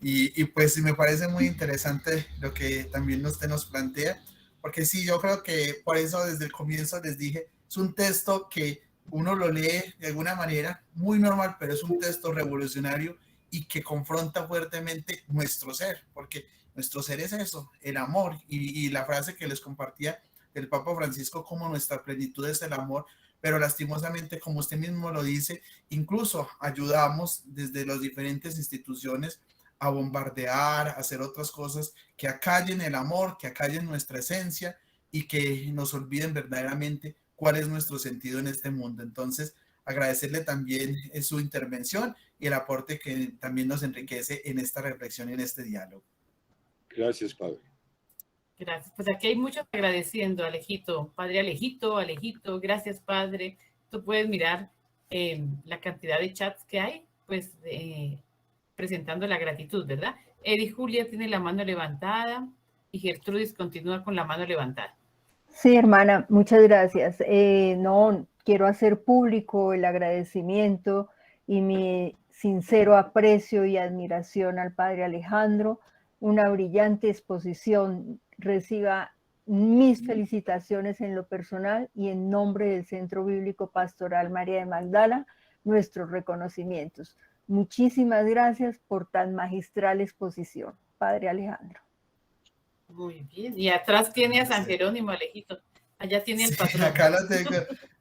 Y pues me parece muy interesante lo que también usted nos plantea, porque sí, yo creo que por eso desde el comienzo les dije, es un texto que uno lo lee de alguna manera muy normal, pero es un texto revolucionario y que confronta fuertemente nuestro ser, porque nuestro ser es eso, el amor, y la frase que les compartía del Papa Francisco, como nuestra plenitud es el amor, pero lastimosamente, como usted mismo lo dice, incluso ayudamos desde las diferentes instituciones a bombardear, a hacer otras cosas que acallen el amor, que acallen nuestra esencia y que nos olviden verdaderamente cuál es nuestro sentido en este mundo. Entonces, agradecerle también su intervención y el aporte que también nos enriquece en esta reflexión y en este diálogo. Gracias, padre. Gracias. Pues aquí hay muchos agradeciendo, Alejito. Padre Alejito, gracias, padre. Tú puedes mirar la cantidad de chats que hay, pues presentando la gratitud, ¿verdad? Edi Julia tiene la mano levantada y Gertrudis continúa con la mano levantada. Sí, hermana, muchas gracias. No, quiero hacer público el agradecimiento y mi sincero aprecio y admiración al padre Alejandro. Una brillante exposición. Reciba mis felicitaciones en lo personal y en nombre del Centro Bíblico Pastoral María de Magdala, nuestros reconocimientos. Muchísimas gracias por tan magistral exposición, padre Alejandro. Muy bien. Y atrás tiene a San Jerónimo, Alejito. Allá tiene el Sí, patrón. acá lo tengo,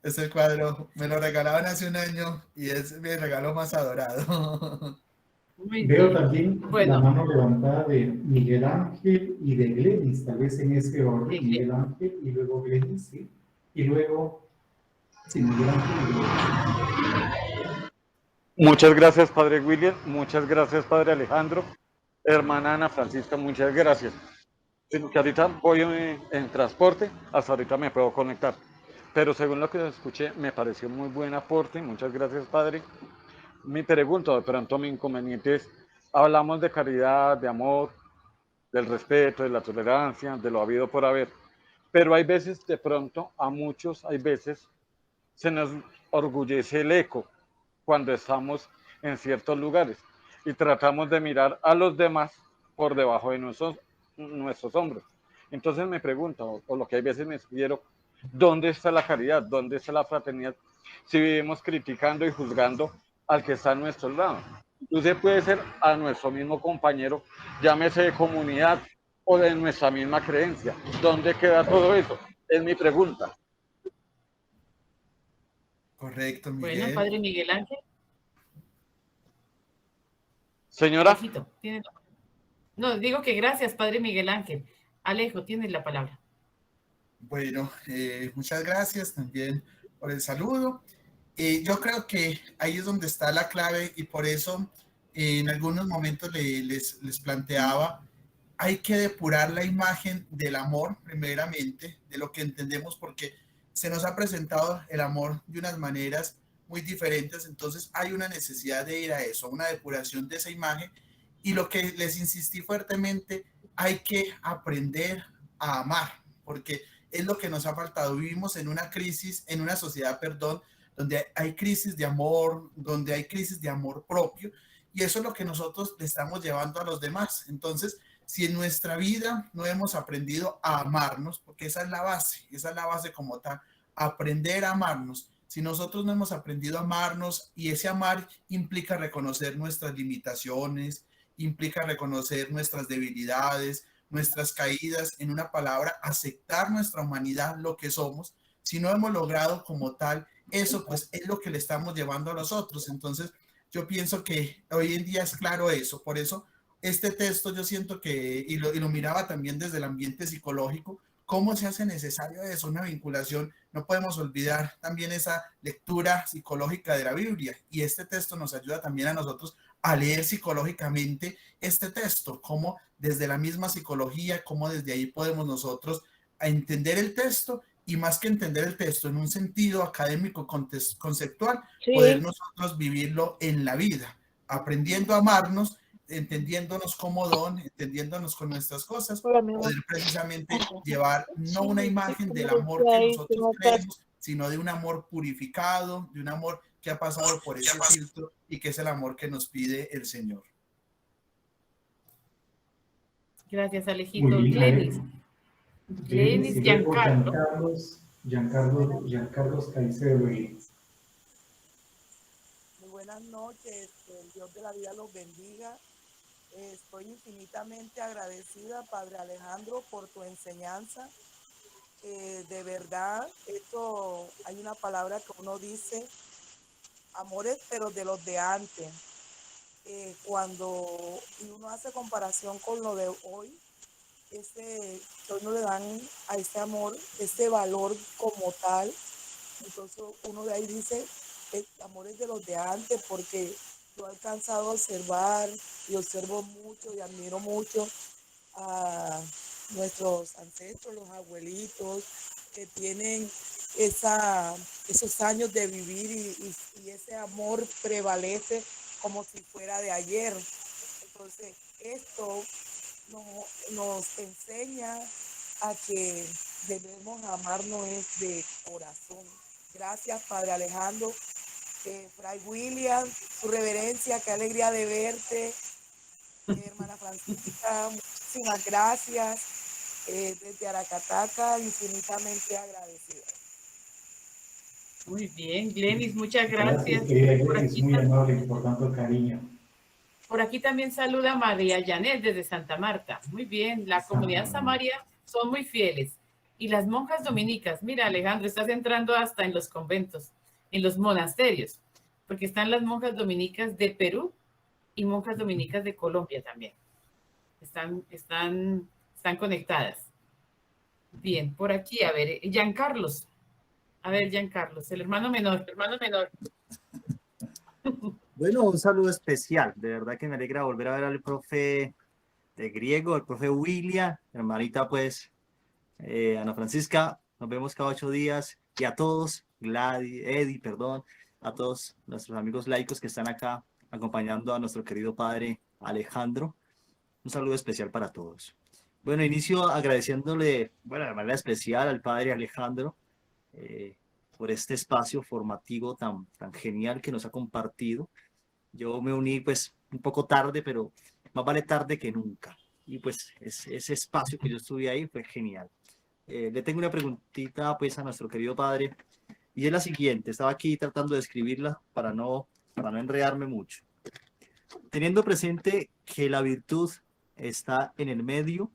este cuadro, me lo regalaban hace un año y es mi regalo más adorado. Muy Veo bien. también la Bueno, mano levantada de Miguel Ángel y de Glenis, tal vez en ese de orden, Miguel Ángel y luego Glenis, ¿sí? Y luego, sí, Miguel Ángel y Glenis. Muchas gracias, Padre William. Muchas gracias, Padre Alejandro. Hermana Ana Francisca, muchas gracias. Sino que ahorita voy en transporte, hasta ahorita me puedo conectar. Pero según lo que escuché, me pareció muy buen aporte. Muchas gracias, Padre. Mi pregunta, de pronto mi inconveniente es, hablamos de caridad, de amor, del respeto, de la tolerancia, de lo habido por haber. Pero hay veces, de pronto, a muchos, hay veces, se nos orgullece el eco cuando estamos en ciertos lugares y tratamos de mirar a los demás por debajo de nuestros hombros. Entonces me pregunto, o lo que hay veces me sugiero, ¿dónde está la caridad? ¿Dónde está la fraternidad? Si vivimos criticando y juzgando al que está a nuestro lado. Usted puede ser a nuestro mismo compañero, llámese de comunidad o de nuestra misma creencia. ¿Dónde queda todo eso? Es mi pregunta. Correcto, bueno, Miguel. Padre Miguel Ángel. Señora. Alejito, tiene la... No, digo que gracias, Padre Miguel Ángel. Alejo, tienes la palabra. Bueno, muchas gracias también por el saludo. Yo creo que ahí es donde está la clave y por eso en algunos momentos les planteaba, hay que depurar la imagen del amor primeramente, de lo que entendemos, porque se nos ha presentado el amor de unas maneras muy diferentes, entonces hay una necesidad de ir a eso, una depuración de esa imagen y lo que les insistí fuertemente, hay que aprender a amar, porque es lo que nos ha faltado. Vivimos en una crisis, en una sociedad, perdón, donde hay crisis de amor, donde hay crisis de amor propio, y eso es lo que nosotros le estamos llevando a los demás. Entonces, si en nuestra vida no hemos aprendido a amarnos, porque esa es la base como tal, aprender a amarnos. Si nosotros no hemos aprendido a amarnos, y ese amar implica reconocer nuestras limitaciones, implica reconocer nuestras debilidades, nuestras caídas, en una palabra, aceptar nuestra humanidad, lo que somos. Si no hemos logrado como tal eso, pues es lo que le estamos llevando a los otros. Entonces, yo pienso que hoy en día es claro eso. Por eso, este texto yo siento que, y lo miraba también desde el ambiente psicológico, cómo se hace necesario eso, una vinculación. No podemos olvidar también esa lectura psicológica de la Biblia. Y este texto nos ayuda también a nosotros a leer psicológicamente este texto, cómo desde la misma psicología, cómo desde ahí podemos nosotros a entender el texto y más que entender el texto en un sentido académico conceptual, sí, poder nosotros vivirlo en la vida, aprendiendo a amarnos, entendiéndonos como don, entendiéndonos con nuestras cosas, poder precisamente llevar no una imagen del amor que nosotros creemos, sino de un amor purificado, de un amor que ha pasado por ese filtro y que es el amor que nos pide el Señor. Gracias, Alejito. Glenis. Glenis, Giancarlos Caicedo. Muy buenas noches, que el Dios de la vida los bendiga. Estoy infinitamente agradecida, Padre Alejandro, por tu enseñanza. De verdad, esto hay una palabra que uno dice, amores, pero de los de antes. Cuando uno hace comparación con lo de hoy, que hoy no le dan a ese amor, ese valor como tal, entonces uno de ahí dice, amores de los de antes, porque yo he alcanzado a observar y observo mucho y admiro mucho a nuestros ancestros, los abuelitos, que tienen esos años de vivir y ese amor prevalece como si fuera de ayer. Entonces, esto nos enseña a que debemos amarnos de corazón. Gracias, Padre Alejandro. Fray William, su reverencia, qué alegría de verte. Hermana Francisca, muchísimas gracias. Desde Aracataca, infinitamente agradecida. Muy bien, Glenis, muchas gracias. Gracias, querida Glenis, muy amable y por tanto cariño. Por aquí también saluda María Janet desde Santa Marta. Muy bien, la comunidad Samaria son muy fieles. Y las monjas dominicas, mira Alejandro, estás entrando hasta en los conventos, en los monasterios, porque están las monjas dominicas de Perú y monjas dominicas de Colombia también. Están conectadas. Bien, por aquí, a ver, Giancarlos. A ver, Giancarlos, el hermano menor. Bueno, un saludo especial. De verdad que me alegra volver a ver al profe de griego, el profe William, hermanita pues, Ana Francisca. Nos vemos cada 8 días. Y a todos, Eddie, perdón, a todos nuestros amigos laicos que están acá acompañando a nuestro querido padre Alejandro. Un saludo especial para todos. Bueno, inicio agradeciéndole, bueno, de manera especial al padre Alejandro por este espacio formativo tan genial que nos ha compartido. Yo me uní pues un poco tarde, pero más vale tarde que nunca. Y pues ese espacio que yo estuve ahí fue genial. Le tengo una preguntita pues a nuestro querido padre, y es la siguiente. Estaba aquí tratando de escribirla para no enredarme mucho. Teniendo presente que la virtud está en el medio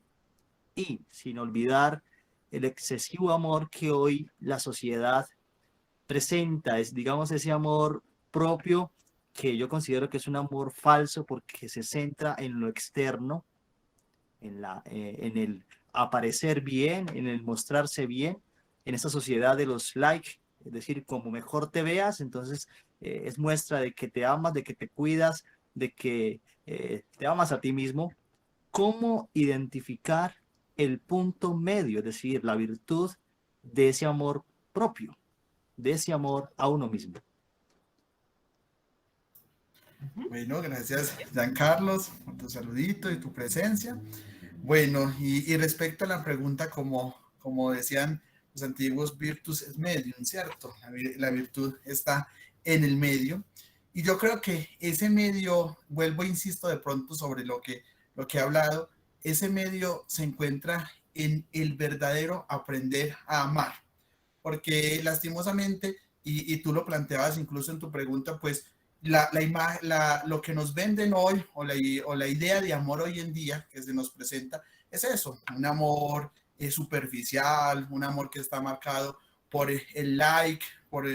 y sin olvidar el excesivo amor que hoy la sociedad presenta, es digamos ese amor propio que yo considero que es un amor falso porque se centra en lo externo, en el aparecer bien, en el mostrarse bien, en esta sociedad de los likes, es decir, como mejor te veas, entonces es muestra de que te amas, de que te cuidas, de que te amas a ti mismo. ¿Cómo identificar el punto medio, es decir, la virtud de ese amor propio, de ese amor a uno mismo? Bueno, gracias, Giancarlos, por tu saludito y tu presencia. Bueno, y respecto a la pregunta, como decían los antiguos, virtus es medium, ¿cierto? La virtud está en el medio. Y yo creo que ese medio, vuelvo e insisto de pronto sobre lo que he hablado, ese medio se encuentra en el verdadero aprender a amar. Porque lastimosamente, y tú lo planteabas incluso en tu pregunta, pues lo que nos venden hoy o la idea de amor hoy en día que se nos presenta es eso, un amor superficial, un amor que está marcado por el like, por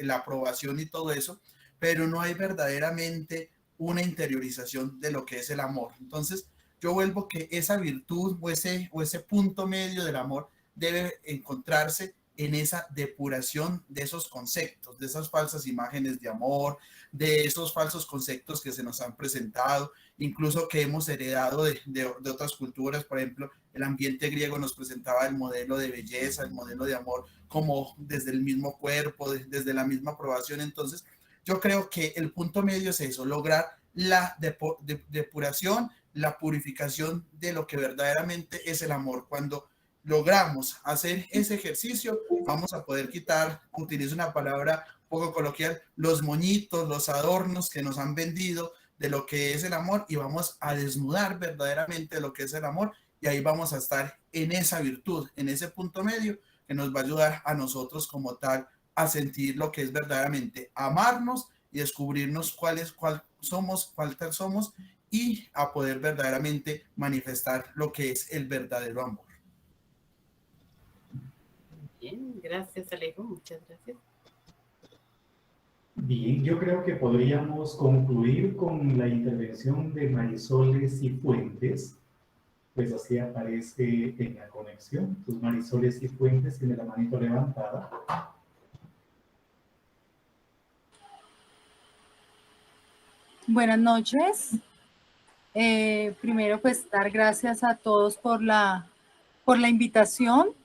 la aprobación y todo eso, pero no hay verdaderamente una interiorización de lo que es el amor. Entonces, yo vuelvo que esa virtud o ese punto medio del amor debe encontrarse en esa depuración de esos conceptos, de esas falsas imágenes de amor, de esos falsos conceptos que se nos han presentado, incluso que hemos heredado de otras culturas. Por ejemplo, el ambiente griego nos presentaba el modelo de belleza, el modelo de amor como desde el mismo cuerpo, desde la misma aprobación. Entonces, yo creo que el punto medio es eso, lograr la depuración, la purificación de lo que verdaderamente es el amor. Cuando logramos hacer ese ejercicio, vamos a poder quitar, utilizo una palabra poco coloquial, los moñitos, los adornos que nos han vendido de lo que es el amor, y vamos a desnudar verdaderamente lo que es el amor, y ahí vamos a estar en esa virtud, en ese punto medio que nos va a ayudar a nosotros como tal a sentir lo que es verdaderamente amarnos y descubrirnos cuál somos, cuál tal somos, y a poder verdaderamente manifestar lo que es el verdadero amor. Bien, gracias Alejo, muchas gracias. Bien, yo creo que podríamos concluir con la intervención de Marisol Cifuentes, pues así aparece en la conexión. Entonces, Marisol Cifuentes tiene la manito levantada. Buenas noches. Primero, pues dar gracias a todos por la invitación.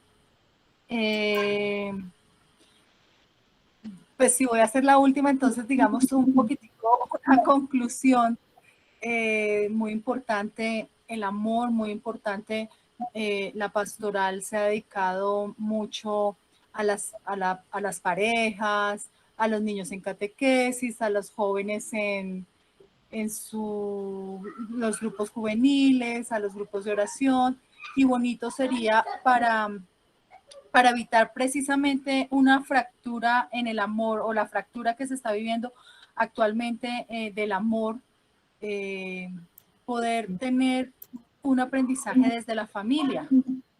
Pues si voy a hacer la última, entonces digamos un poquitico una conclusión. Muy importante el amor, muy importante la pastoral se ha dedicado mucho a las parejas, a los niños en catequesis, a los jóvenes en los grupos juveniles, a los grupos de oración, y bonito sería para evitar precisamente una fractura en el amor, o la fractura que se está viviendo actualmente del amor, poder tener un aprendizaje desde la familia,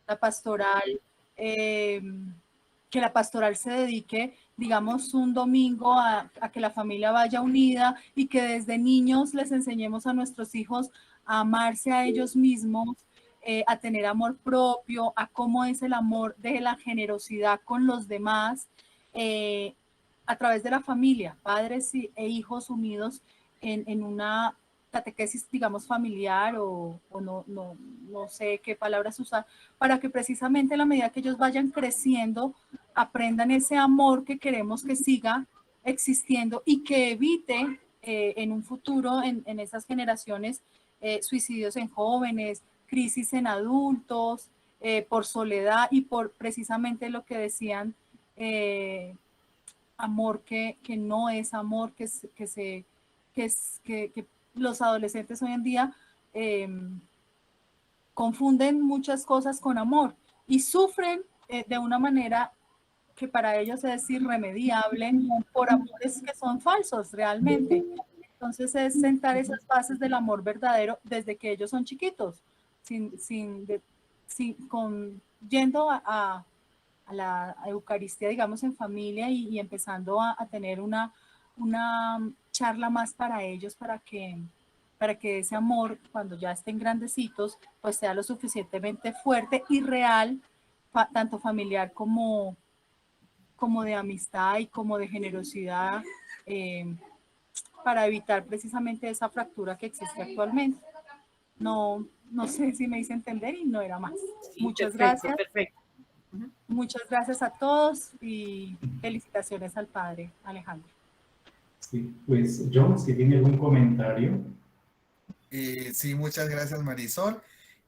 la pastoral, que la pastoral se dedique, digamos, un domingo a que la familia vaya unida y que desde niños les enseñemos a nuestros hijos a amarse a ellos mismos, a tener amor propio, a cómo es el amor de la generosidad con los demás, a través de la familia, padres e hijos unidos en una catequesis, digamos, familiar o no sé qué palabras usar, para que precisamente en la medida que ellos vayan creciendo, aprendan ese amor que queremos que siga existiendo y que evite en un futuro, en esas generaciones, suicidios en jóvenes, crisis en adultos, por soledad y por precisamente lo que decían, amor que no es amor, que los adolescentes hoy en día confunden muchas cosas con amor y sufren de una manera que para ellos es irremediable por amores que son falsos realmente. Entonces es sentar esas bases del amor verdadero desde que ellos son chiquitos, yendo a la Eucaristía, digamos, en familia y empezando a tener una charla más para ellos, para que ese amor, cuando ya estén grandecitos, pues sea lo suficientemente fuerte y real, tanto familiar como de amistad y como de generosidad, para evitar precisamente esa fractura que existe actualmente. No sé si me hice entender y no era más. Sí, Muchas perfecto, gracias. perfecto. Muchas gracias a todos y felicitaciones al padre Alejandro. Sí, pues John, si tiene algún comentario. Sí, muchas gracias, Marisol.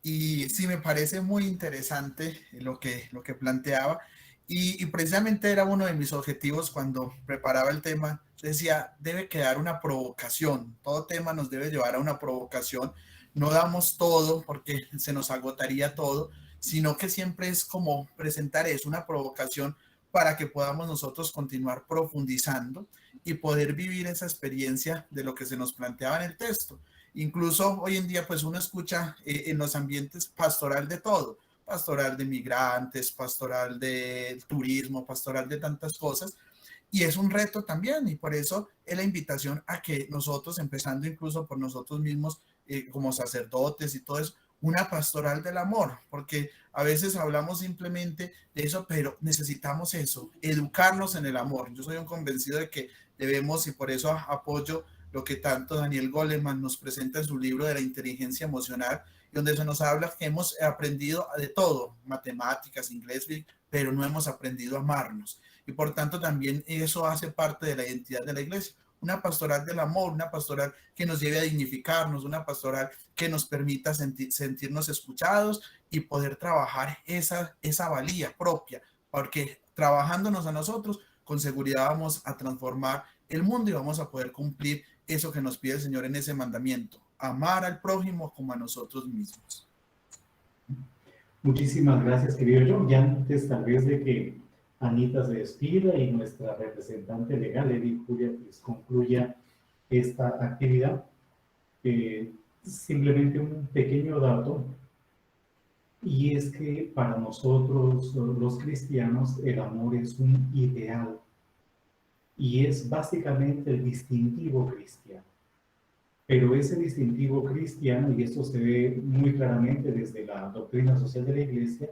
Y sí, me parece muy interesante lo que planteaba. Y precisamente era uno de mis objetivos cuando preparaba el tema. Decía, debe quedar una provocación. Todo tema nos debe llevar a una provocación. No damos todo porque se nos agotaría todo, sino que siempre es como presentar eso, una provocación para que podamos nosotros continuar profundizando y poder vivir esa experiencia de lo que se nos planteaba en el texto. Incluso hoy en día, pues uno escucha en los ambientes pastoral de todo, pastoral de migrantes, pastoral de turismo, pastoral de tantas cosas, y es un reto también, y por eso es la invitación a que nosotros, empezando incluso por nosotros mismos, como sacerdotes y todo eso, una pastoral del amor, porque a veces hablamos simplemente de eso, pero necesitamos eso, educarnos en el amor. Yo soy un convencido de que debemos, y por eso apoyo lo que tanto Daniel Goleman nos presenta en su libro de la inteligencia emocional, donde se nos habla que hemos aprendido de todo, matemáticas, inglés, pero no hemos aprendido a amarnos. Y por tanto también eso hace parte de la identidad de la iglesia. Una pastoral del amor, una pastoral que nos lleve a dignificarnos, una pastoral que nos permita sentirnos escuchados y poder trabajar esa valía propia, porque trabajándonos a nosotros, con seguridad vamos a transformar el mundo y vamos a poder cumplir eso que nos pide el Señor en ese mandamiento, amar al prójimo como a nosotros mismos. Muchísimas gracias, querido John. Ya antes tal vez de que Anita se despida y nuestra representante legal, Edith Julia, pues concluya esta actividad, simplemente un pequeño dato, y es que para nosotros los cristianos el amor es un ideal y es básicamente el distintivo cristiano. Pero ese distintivo cristiano, y esto se ve muy claramente desde la doctrina social de la Iglesia,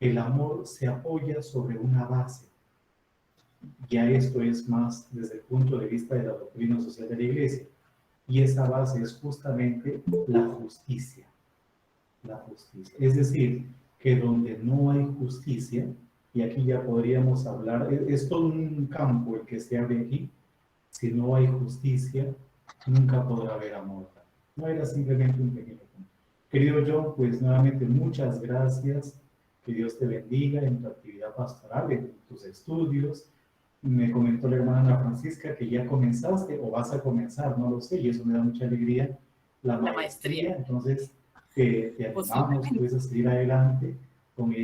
el amor se apoya sobre una base. Ya esto es más desde el punto de vista de la doctrina social de la Iglesia. Y esa base es justamente la justicia. La justicia. Es decir, que donde no hay justicia, y aquí ya podríamos hablar, es todo un campo el que se abre aquí, si no hay justicia, nunca podrá haber amor. No era simplemente un pequeño punto. Querido John, pues nuevamente muchas gracias. Que Dios te bendiga en tu actividad pastoral, en tus estudios. Me comentó la hermana Ana Francisca que ya comenzaste o vas a comenzar, no lo sé, y eso me da mucha alegría. La maestría. Entonces, te animamos pues, a seguir adelante con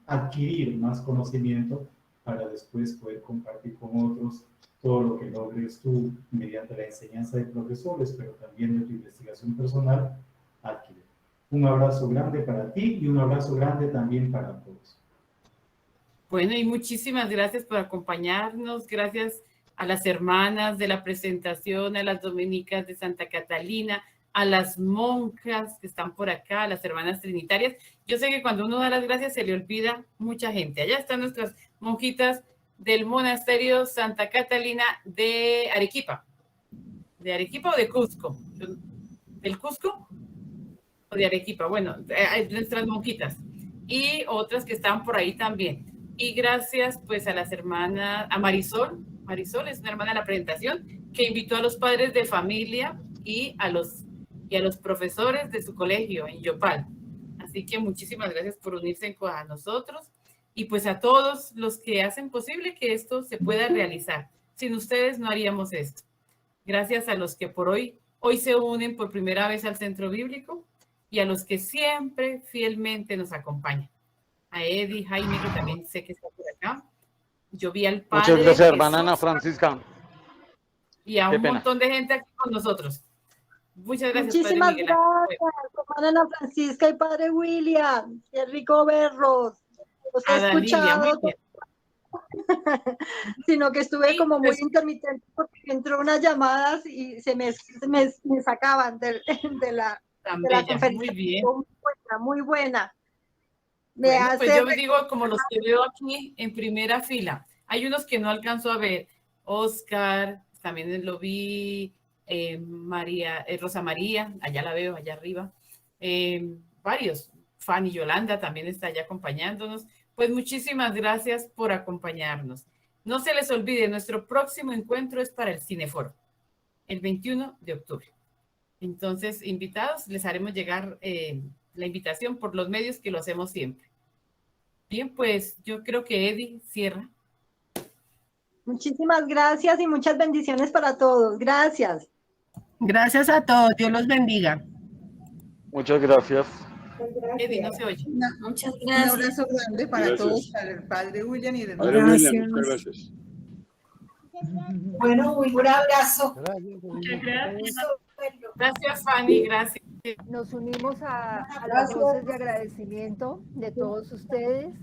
adquirir más conocimiento para después poder compartir con otros todo lo que logres tú mediante la enseñanza de profesores, pero también de tu investigación personal, adquirir. Un abrazo grande para ti y un abrazo grande también para todos. Bueno, y muchísimas gracias por acompañarnos. Gracias a las hermanas de la presentación, a las dominicas de Santa Catalina, a las monjas que están por acá, a las hermanas trinitarias. Yo sé que cuando uno da las gracias se le olvida mucha gente. Allá están nuestras monjitas del monasterio Santa Catalina de Arequipa. ¿De Arequipa o de Cusco? ¿Del Cusco o de Arequipa? Bueno, nuestras monjitas. Y otras que están por ahí también. Y gracias pues a las hermanas, a Marisol. Marisol es una hermana de la presentación que invitó a los padres de familia y a los profesores de su colegio en Yopal. Así que muchísimas gracias por unirse a nosotros y pues a todos los que hacen posible que esto se pueda realizar. Sin ustedes no haríamos esto. Gracias a los que por hoy se unen por primera vez al Centro Bíblico y a los que siempre fielmente nos acompañan. A Eddie, Jaime, que también sé que está por acá. Yo vi al padre. Muchas gracias, hermana Jesús, Ana Francisca. y a Qué un pena. montón de gente aquí con nosotros. Muchas gracias, Muchísimas Padre Miguel. gracias, hermana Ana Francisca y Padre William. Qué rico verlos. Los he Lilia, muy escuchado, bien. sino que estuve Sí, como muy pues, intermitente porque entró unas llamadas y se me sacaban de la tan de la bella, conferencia. muy bien. Muy buena, muy buena. Me Bueno, hace pues yo digo, como los que veo aquí en primera fila, hay unos que no alcanzo a ver. Oscar, también lo vi, Rosa María, allá la veo, allá arriba. Varios, Fanny Yolanda también está allá acompañándonos. Pues muchísimas gracias por acompañarnos. No se les olvide, nuestro próximo encuentro es para el Cineforo, el 21 de octubre. Entonces, invitados, les haremos llegar la invitación por los medios que lo hacemos siempre. Bien, pues yo creo que Eddie cierra. Muchísimas gracias y muchas bendiciones para todos. Gracias. Gracias a todos. Dios los bendiga. Muchas gracias. Eddie, no se oye. Muchas Un gracias. abrazo grande para Gracias. todos, para el padre William y el Padre hermano. William, muchas gracias. Bueno, un abrazo. Muchas gracias. Gracias, Fanny, gracias. Nos unimos a las voces de agradecimiento de todos ustedes,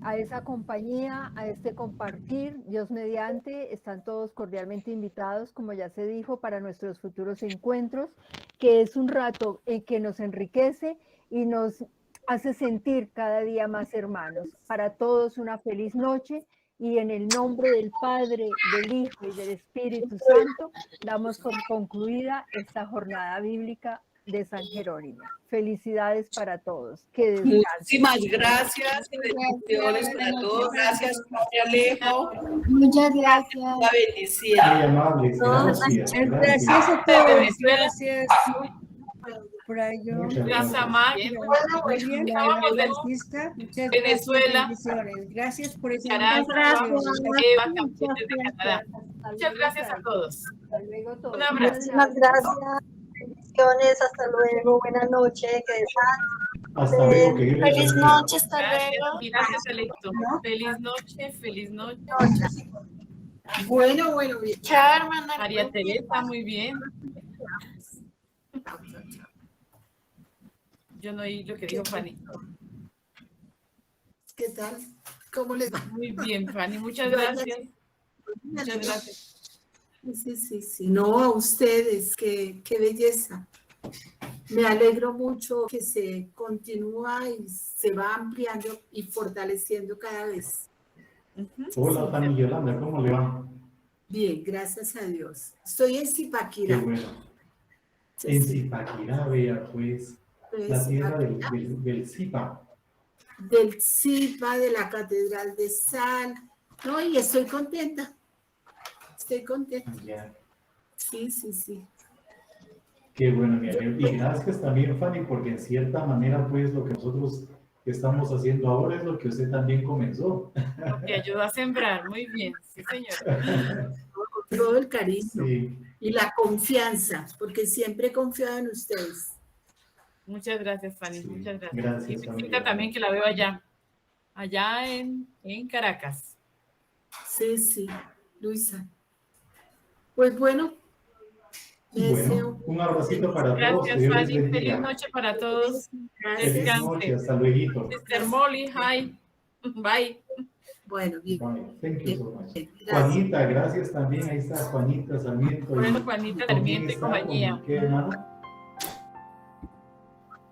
a esa compañía, a este compartir. Dios mediante, están todos cordialmente invitados, como ya se dijo, para nuestros futuros encuentros, que es un rato en que nos enriquece y nos hace sentir cada día más hermanos. Para todos una feliz noche. Y en el nombre del Padre, del Hijo y del Espíritu Santo, damos por concluida esta jornada bíblica de San Jerónimo. Felicidades para todos. Que descansen. Muchísimas gracias. Bendiciones para todos. Gracias, Padre Alejo. Muchas gracias. La Muy bendición. amables, gracias. Gracias a De todos. Venezuela. Gracias. Por ahí yo. Muchas Gracias, gracias. Amar. William, Acabamos de Francisca, muchas Venezuela. gracias. Bendiciones. Gracias por esa Caracas, invitación. Eva, campeones de Canadá. Muchas gracias a todos. Hasta luego todos. Un abrazo. Muchísimas gracias. Bendiciones. Hasta luego. Buenas noches. Que descansen. Hasta luego, que Dios les Feliz bendiga. noche, hasta Gracias, luego. y gracias, Electo. Feliz noche, feliz noche. Bueno, bien. Chao, hermana. María Teresa, muy bien. Yo no oí lo que dijo Fanny. ¿Qué tal? ¿Cómo les va? Muy bien, Fanny, muchas gracias. Muchas gracias. Sí. No, a ustedes, qué belleza. Me alegro mucho que se continúa y se va ampliando y fortaleciendo cada vez. Hola, Fanny Yolanda, ¿cómo le va? Bien, gracias a Dios. Estoy en Qué Zipaquirá. bueno. En Zipaquirá, vea, pues, la tierra del Zipa. Del Zipa, de la Catedral de Sal. No, y estoy contenta. Estoy contenta. Ya. Sí. Qué bueno, mi amigo. Y gracias también, Fanny, porque en cierta manera, pues, lo que nosotros estamos haciendo ahora es lo que usted también comenzó. Lo que ayudó a sembrar, muy bien, sí, señor. Con todo el cariño Sí. y la confianza, porque siempre he confiado en ustedes. Muchas gracias, Fanny, Sí, muchas gracias. gracias, Y Priscila familia. también, que la veo allá en Caracas. Sí, sí, Luisa. Pues bueno, le deseo. Bueno, un abracito para todos. Que Gracias, Dios les Fanny. Feliz bendiga. noche para todos. Feliz noche. Descanse. Hasta luego. Sister Molly, hi. Bye. Bueno, bien. Bye. Thank you so much. Gracias. Juanita, gracias también. Ahí está Juanita Sarmiento. Bueno, Juanita, Sarmiento y compañía. ¿Con qué hermana?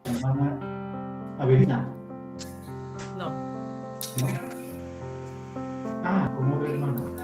Hermana Avelina. No. ¿No? Ah, con otra hermana.